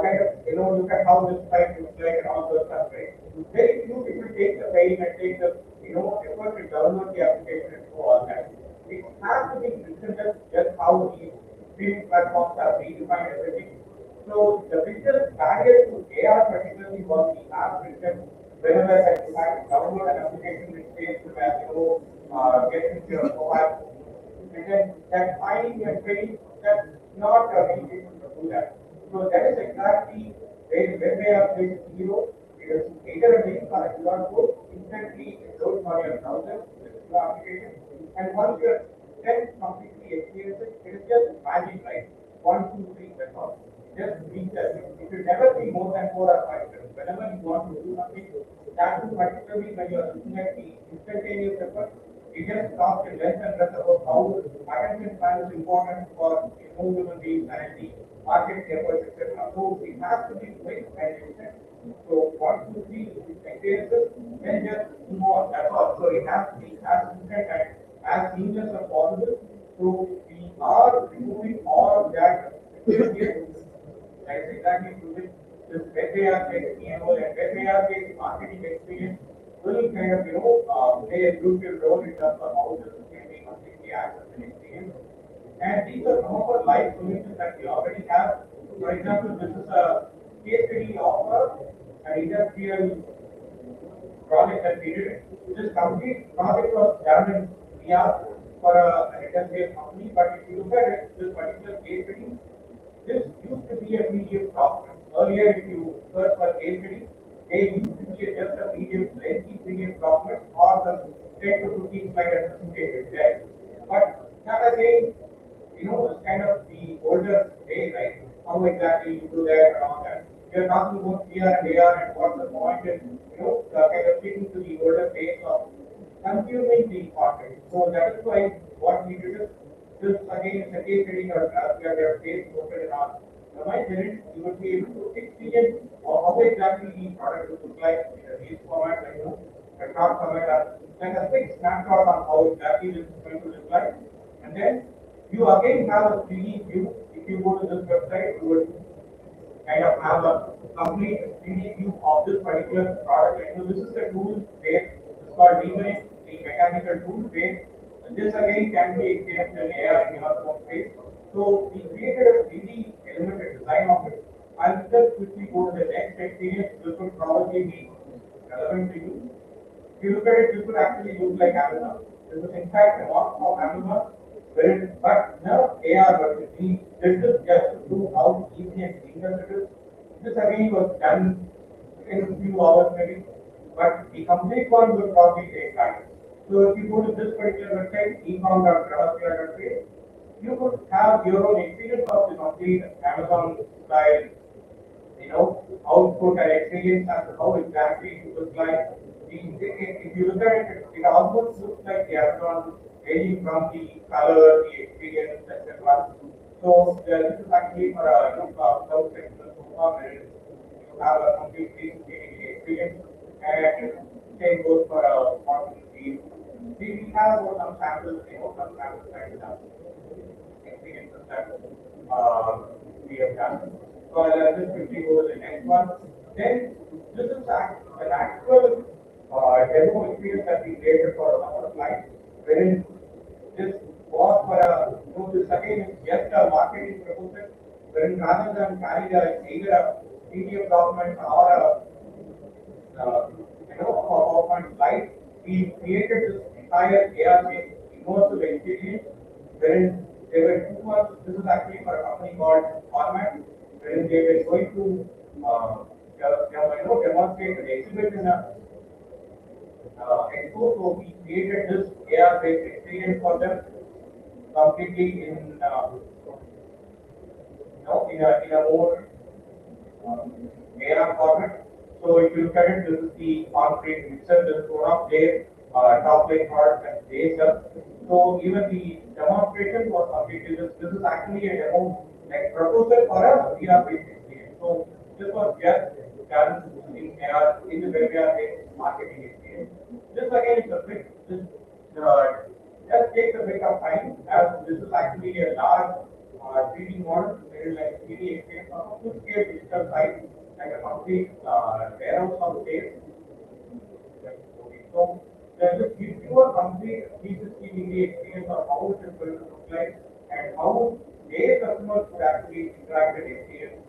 kind of look at how this site looks like and all those stuff, right? Very few people take the time and take the effort to download the application and do all that. It has to be written just how the streaming platforms are redefined everything. So the biggest barrier to AR particularly was the app written whenever I decide to download an application which says that get into your mobile and then that finding and training that's not many people to do that. So that is exactly when they are with zero, it is either a link or a QR code instantly load for your browser, the application, and once you are then completely experienced it, it is just magic, right? 1, 2, 3, that's all. Just reach that. It will never be more than 4 or 5 steps. Whenever you want to do something, that is particularly when you are looking at the instantaneous effort, it just talks in less and less about how attention span is important for human beings and the market efforts, etc. So it has to be quick and efficient. So 1, 2, 3 experiences, then just move on. That's all. So it has to be as instant and as seamless as possible. So we are removing all that. That is exactly this FAR-based PMO and FAR-based marketing experience will kind of, play a crucial role in terms of how this can be completely access and experience. And these are some of our live solutions that we already have. For example, this is a case study of an industrial project that we did. This complete project was done in India for an industrial company, but if you look at it, this particular case study, this used to be a PDF document. Earlier, if you search for case study, they used to be just a PDF, lengthy PDF document or the 10 to 15 slide presentation there. But that again, it's kind of the older way, right? How exactly you do that and all that. We are talking about VR and AR and what's the point in, kind of speaking to the older days of consuming the content. So that is why what we did is this again is a case study or we have case posted in our domain wherein you would be able to experience how exactly the product would look like in a release format, like a short format, or like a quick snapshot on how exactly this is going to look like. And then you again have a 3D view. If you go to this website, you would kind of have a complete 3D view of this particular product. And so this is the tool where it's called Remake, the mechanical tool where this again can be experienced in AR in your own space. So we created a 3D elemented design of it. I'll just quickly go to the next experience. This would probably be relevant to you. If you look at it, this would actually look like Amazon. This is in fact a mock of Amazon, but now AR version. We did this just to prove how easy and seamless it is. This again was done in a few hours maybe, but the complete one will probably take time. So if you go to this particular website, ecom.gravasphere.page, you could have your own experience of the complete Amazon style, output and experience and how exactly it looks like. If you look at it, it almost looks like the Amazon ranging from the color, the experience, etc. So this is actually for a cloud sectional sofa where you have a complete 360 experience, and same goes for a quantum field. We have some samples, some samples and experiences that we have done. So I'll just quickly go to the next one. Then this is an actual demo experience that we created for our client, wherein this was for this again is just a marketing proposal, wherein rather than carry either a PDF document or a PowerPoint slide, we created this entire AR-based immersive experience, wherein there were 2 months. This is actually for a company called Format, wherein they were going to demonstrate and exhibit in a expo. So we created this AR-based experience for them completely in in a more AR format. So if you look at it, this is the concrete mixer. This is one of their top line products that they sell. So even the demonstration was completely this is actually a demo like proposal for a VR based experience. So this was just done in AR in the VR based marketing experience. This again is a bit just takes a bit of time as this is actually a large 3D model, very like 3D experience on a full scale digital site, like a complete warehouse of space. So just gives you a complete 360-degree experience of how it is going to look like and how their customers could actually interact and experience.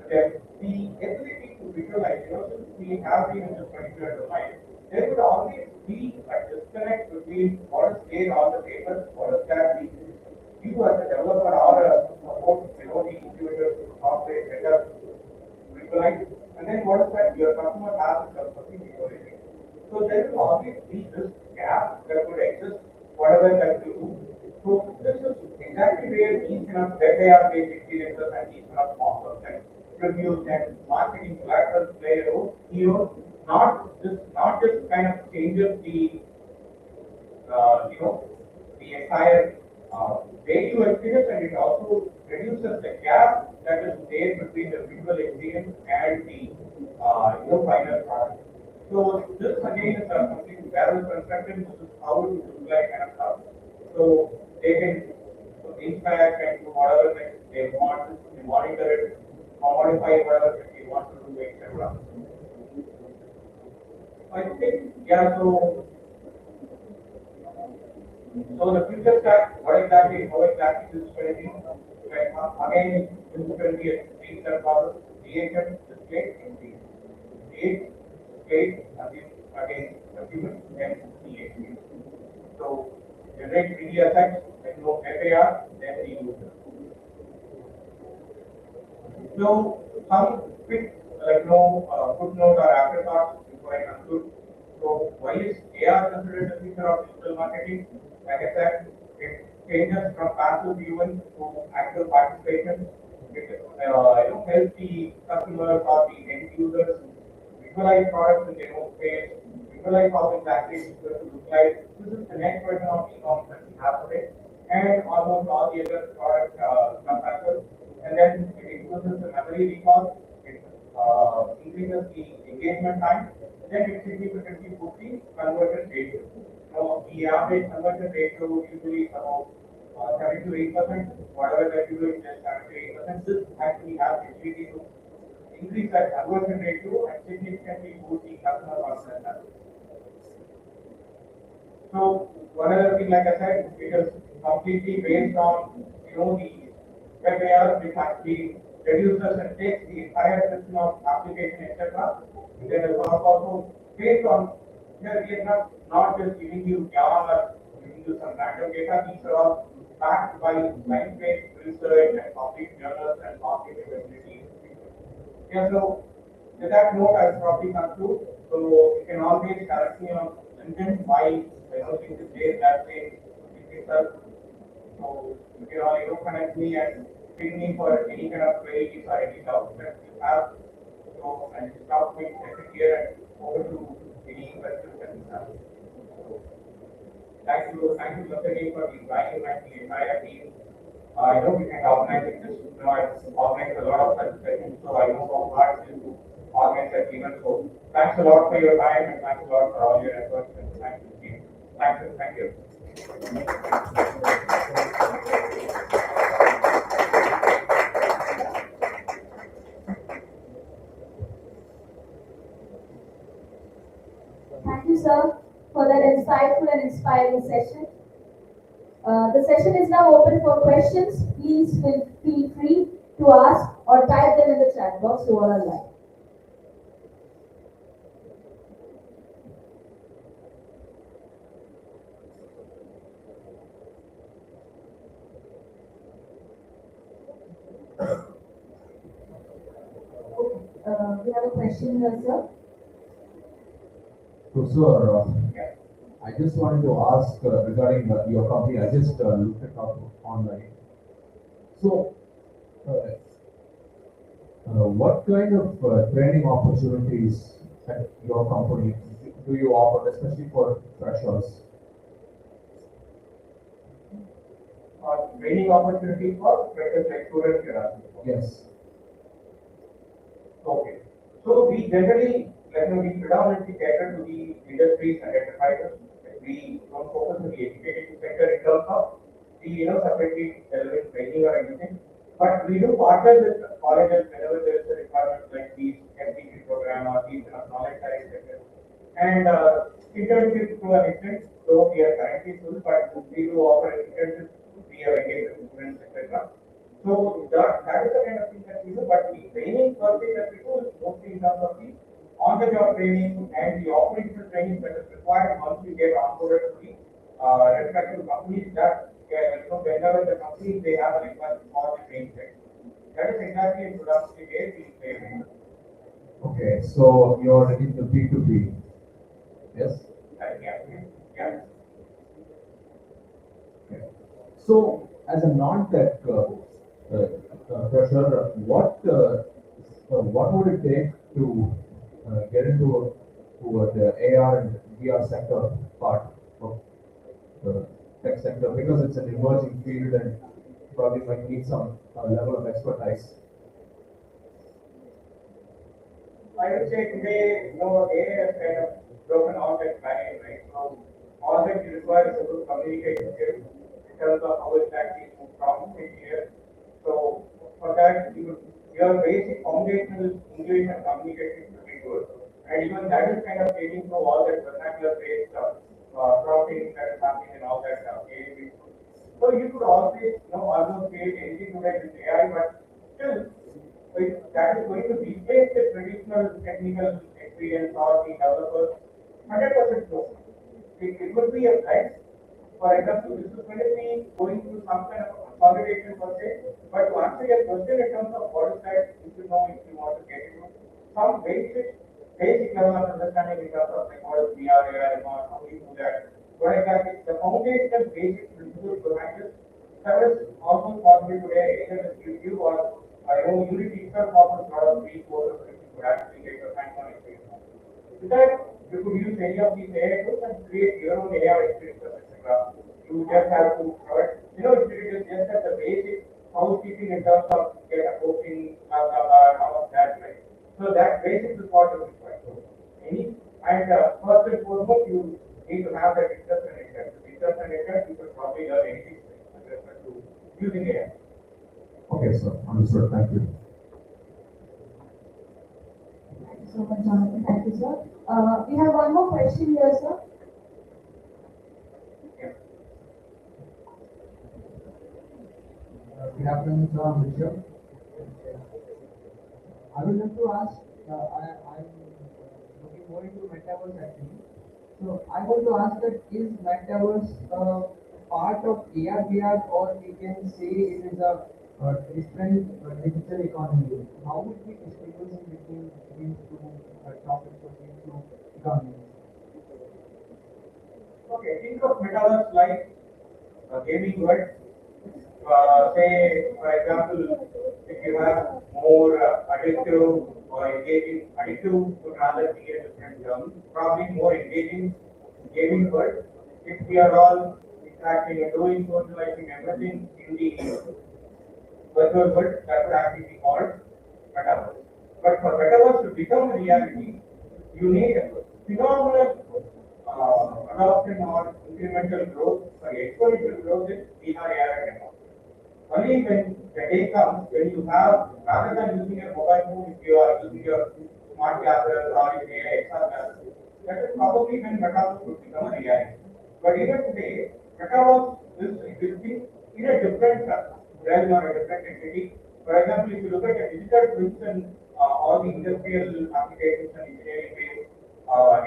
The ability to visualize, since we have been in this particular domain, there would always be a disconnect between what is there on the paper, what is that you as a developer or a support, the individual software better visualize, and then what is that your customer has in terms of the visualization. So there will always be this gap that would exist, whatever that you do. So this is exactly where these kind of AR-based experiences and these kind of offers and reviews and marketing collaterals play a role. Not just kind of changes the the entire value experience, and it also reduces the gap that is there between the visual experience and the final product. So this again is a complete barrel construction. This is how it would look like and stuff. So they can inspect and do whatever they want, they monitor it, or modify whatever they want to Okay. Yeah. So the future stack, what exactly, how exactly this is going to be? Right. Again, this is going to be a three-step process: creation, display, and create. Create, display, again, document, and create. So generate 3D assets, then no FAR, then the user. So some quick, footnote or afterthoughts before I conclude. So why is AR considered the future of digital marketing? Like I said, it changes from passive viewing to active participation. It helps the customers or the end users visualize products in their own space, visualize how exactly it's going to look like. This is the next version of e-commerce that we have today, and almost all the other product subsectors. And then it increases the memory recall, it increases the engagement time, then it significantly boosts the conversion ratio. Now, the average conversion ratio usually is about 7 to 8%. Whatever that you do is just 7 to 8%. This actually has the ability to increase that conversion ratio and significantly boost the customer confidence. So one other thing, like I said, it is completely based on the web AR, which actually reduces and takes the entire system of application, etc. And then it's also based on here we are not just giving you Java or giving you some random data. These are all backed by science-based research and complete journals and complete availability. Yeah, so with that note, I'll probably conclude. So you can always correct me on LinkedIn. Why I don't think the day that way itself. So you can all connect me and ping me for any kind of queries or any doubts that you have. So and stop me here and over to any questions that you have. So, thank you once again for inviting the entire team. I know we can organize it just I've organized a lot of such sessions, so I know how hard it is to organize that event. So thanks a lot for your time and thanks a lot for all your efforts and thank you. Thank you. Thank you, sir, for that insightful and inspiring session. The session is now open for questions. Please feel free to ask or type them in the chat box. You all are live. We have a question here, sir. So, sir, I just wanted to ask regarding your company. I just looked it up online. So, what kind of training opportunities at your company do you offer, especially for freshers? Training opportunities for freshers like students you're asking for. Yes. Okay. So we generally, we predominantly cater to the industries and enterprises. We don't focus on the education sector in terms of the separately relevant training or anything. But we do partner with colleges whenever there is a requirement like these MPC program or these knowledge sharing sectors. And internships to an extent, though we are currently full, but we do offer internships. We are engaged with students, etc. So that is the kind of thing that we do, but the training per se that we do is mostly in terms of the on-the-job training and the operational training that is required once we get onboarded to the respective companies that whenever the companies they have a request for the training training. That is exactly in predominantly where we play. Okay, so you're in the B2B. Yes? Yeah. Okay. So, as a non-tech fresher, what would it take to get into the AR and VR sector part of the tech sector, because it's an emerging field and probably might need some level of expertise? I would say today, AI has kind of broken out that barrier, right? So all that you require is a good communication skills in terms of how exactly to communicate here. So for that, your basic foundational English and communication should be good. And even that is kind of taking through all that vernacular based prompting that is happening and all that AI. So you could always, almost create anything today with AI, but still, that is going to replace the traditional technical experience or the developers. 100% no. It would be a blend. For example, this is going to be going through some kind of consolidation per se. But to answer your question in terms of what is that, you should know if you want to get into some basic level of understanding in terms of like what is VR, AI, or how do you do that. But exactly the foundational basic principles behind this, that is almost possible today either with YouTube or Unity itself offers a lot of free courses which you could actually get your hands-on experience on. With that, you could use any of these AI tools and create your own AI experiences, etc. You just have to provide, it is just at the basic housekeeping in terms of get a cooking, blah, blah, blah, and all of that, right? So that basic is what is required. So first and foremost, you need to have that interest and intent. With interest and intent, you can probably learn anything with respect to using AI. Okay, sir. Understood. Thank you. Thank you so much, Jonathan. Thank you, sir. We have one more question here, sir. Good afternoon, sir. I'm Rishabh. I would like to ask, I'm looking more into metaverse actually. So I want to ask that is metaverse part of AR VR or we can say it is a different digital economy? How would we distinguish between these two topics or these two economies? Okay, think of metaverse like a gaming world. Say, for example, if you have more addictive or engaging, addictive would rather be a different term, probably more engaging gaming world. If we are all interacting and doing socializing everything in the virtual world, that would actually be called metaverse. But for metaverse to become a reality, you need phenomenal adoption or incremental growth, exponential growth in VR, AR, and MR. Only when the day comes when you have, rather than using a mobile phone, if you are using your smart glasses or your XR glasses, that is probably when metaverse would become a reality. But even today, metaverse is existing in a different realm or a different entity. For example, if you look at a digital twins and all the industrial applications and engineering based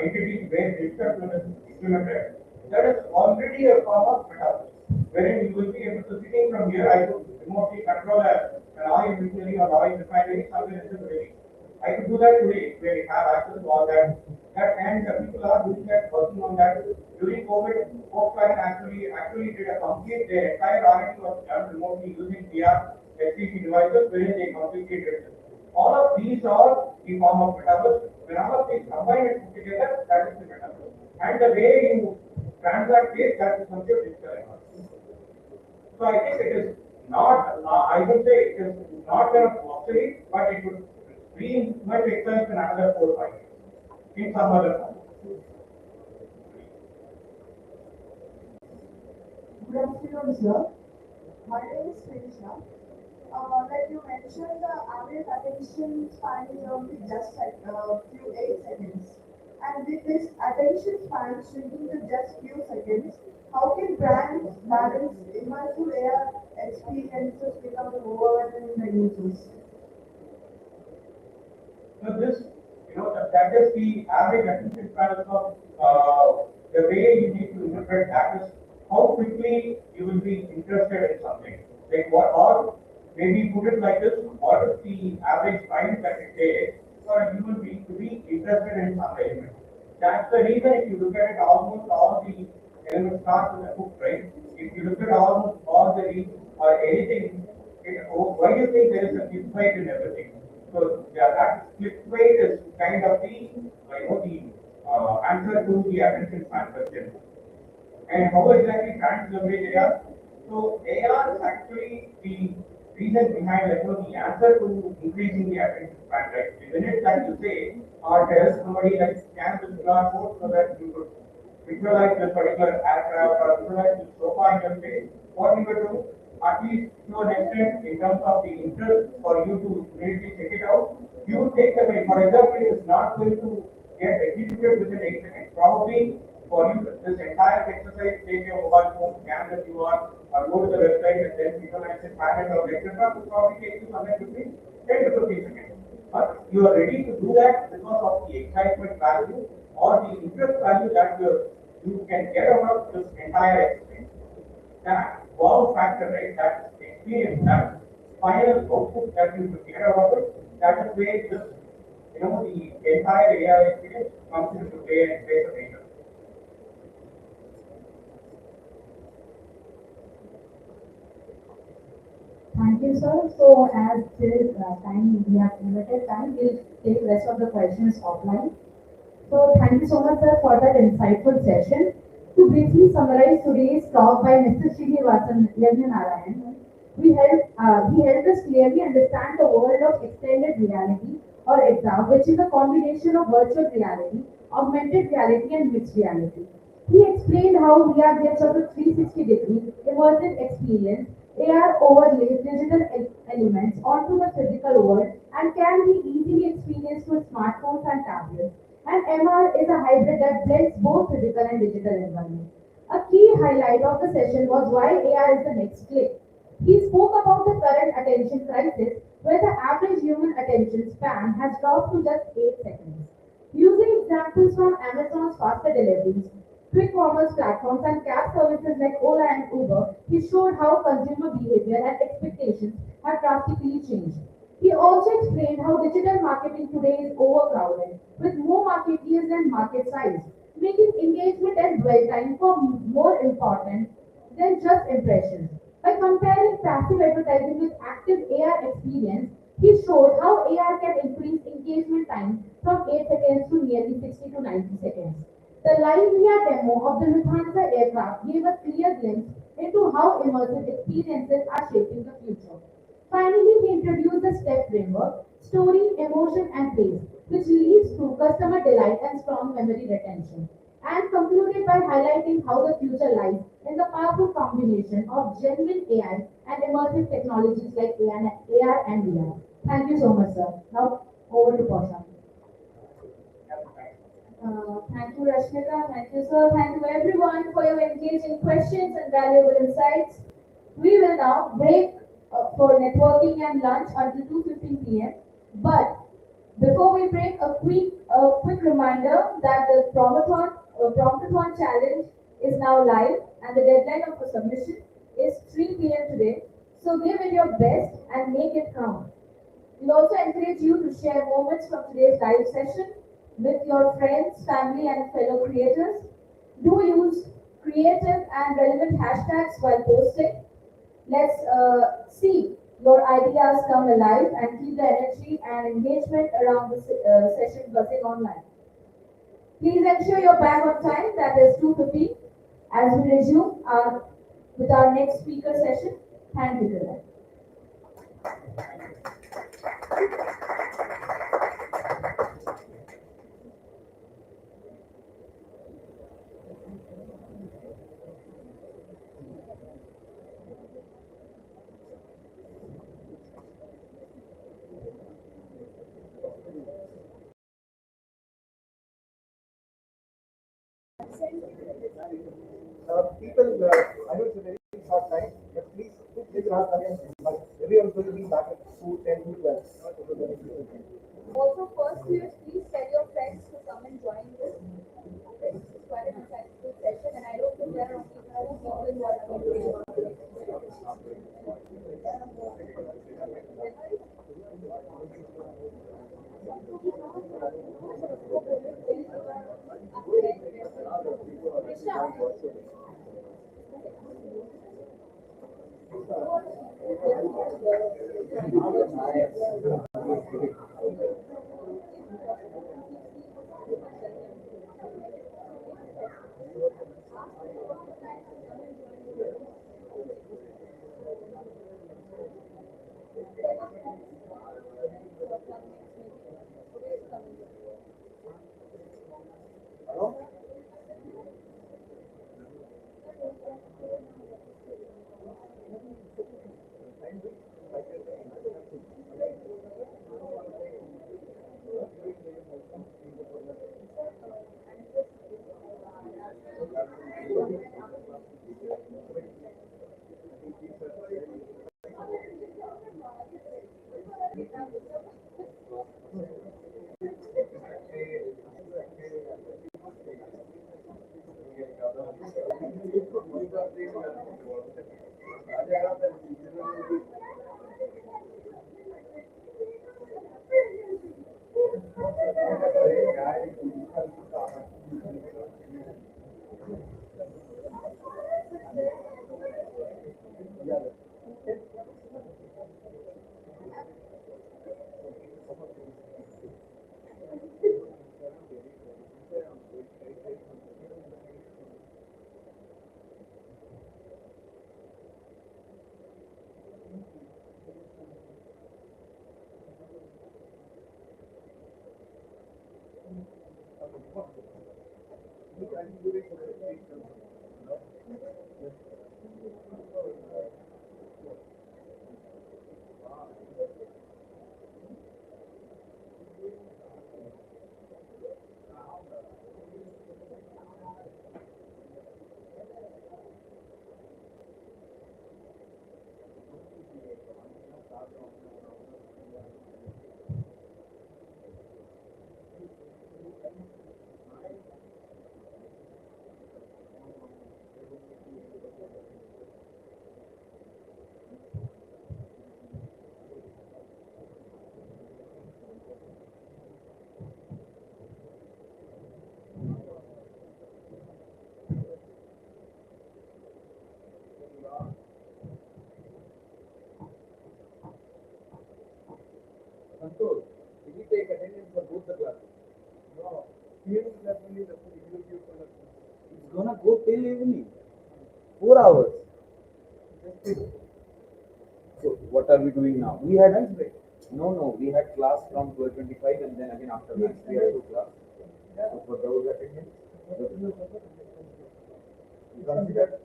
entities where digital twin is implemented, that is already a form of metaverse wherein you will be able to sitting from here, I could remotely control an oil distillery or oil refinery somewhere in the village. I could do that today where we have access to all that. And people are doing that, working on that. During COVID, Volkswagen actually did a complete, their entire R&D was done remotely using VR HPC devices wherein they completely did it. All of these are the form of metaverse. When all of these combine it together, that is the metaverse. And the way you transact it, that is something digital economy. So I think it is not, I would say it is not kind of obsolete, but it would reinvent itself in another 4 or 5 years in some other form. Good afternoon, sir. My name is Krishna. Like you mentioned, the average attention span is only just like a few 8 seconds. And with this attention span shrinking to just few seconds, how can brands balance immersive AR experiences without overwhelming the users? So this, that is the average attention span of the way you need to interpret that is how quickly you will be interested in something. Like what, or maybe put it like this: what is the average time that it takes for a human being to be interested in some element? That's the reason if you look at it, almost all the elements start with a hook, right? If you look at almost all the reads or anything, why do you think there is a clickbait in everything? So yeah, that clickbait is kind of the answer to the attention span question. And how exactly brands leverage AR? So AR is actually the reason behind the answer to increasing the attention span, right? The minute that you say or tell somebody that scan this QR code so that you could visualize this particular aircraft or visualize this sofa in your face, what you will do, at least to an extent in terms of the interest for you to immediately check it out, you would take the way. For example, it is not going to get executed within 8 seconds. Probably for you, this entire exercise, take your mobile phone, scan the QR, or go to the website and then visualize it, plan it, or etc. Will probably take you somewhere between 10 to 15 seconds. But you are ready to do that because of the excitement value or the interest value that you can get out of this entire experience. That wow factor, right? That experience, that final output that you get out of it, that is where this, the entire AI experience comes into play and plays a major. Thank you, sir. So as this time, we have limited time, we'll take rest of the questions offline. So thank you so much, sir, for that insightful session. To briefly summarize today's talk by Mr. Srinivasan Narayan, he helped us clearly understand the world of extended reality or XR, which is a combination of virtual reality, augmented reality, and mixed reality. He explained how VR gets us a 360-degree immersive experience. AR overlays digital elements onto the physical world and can be easily experienced with smartphones and tablets. And MR is a hybrid that blends both physical and digital environments. A key highlight of the session was why AR is the next click. He spoke about the current attention crisis, where the average human attention span has dropped to just 8 seconds. Using examples from Amazon's faster deliveries, quick commerce platforms, and cab services like Ola and Uber, he showed how consumer behavior and expectations have drastically changed. He also explained how digital marketing today is overcrowded, with more marketeers than market size, making engagement and dwell time for more important than just impressions. By comparing passive advertising with active AR experience, he showed how AR can increase engagement time from 8 seconds to nearly 60 to 90 seconds. The live VR demo of the Lufthansa aircraft gave a clear glimpse into how immersive experiences are shaping the future. Finally, he introduced the step framework, story, emotion, and praise, which leads to customer delight and strong memory retention, and concluded by highlighting how the future lies in the powerful combination of genuine AI and immersive technologies like AR and VR. Thank you so much, sir. Now, over to Pasha. Thank you, Rashmika. Thank you, sir. Thank you, everyone, for your engaging questions and valuable insights. We will now break for networking and lunch until 2:15 p.m. But before we break, a quick reminder that the Promptathon challenge is now live, and the deadline of the submission is 3 p.m. today. So give it your best and make it count. We also encourage you to share moments from today's live session with your friends, family, and fellow creators. Do use creative and relevant hashtags while posting. Let's see your ideas come alive and keep the energy and engagement around the session buzzing online. Please ensure you're back on time, that is 2:15, as we resume with our next speaker session. Thank you, Dylan. People, I know it's a very short time, but please take your heart again. But everyone's going to be back at 2, 10, 2, 12. Also, first, please tell your friends to come and join this. It's quite an insightful session, and I don't think there are only 2 people who are going to be. Santosh, did you take attendance for both the classes? No. Evening class only the It's gonna go till evening. 4 hours. So what are we doing now? We had lunch break. No, we had class from 12:25 and then again after lunch we had 2 class. So for those attendance, you consider?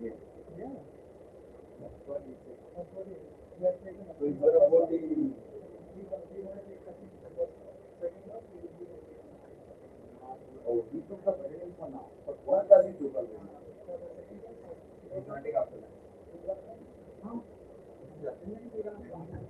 Yeah. That's what you say. So it's about the oh, we took the attendance for now. But one class is took already. We're gonna take after lunch. Huh? The attendance we're gonna come.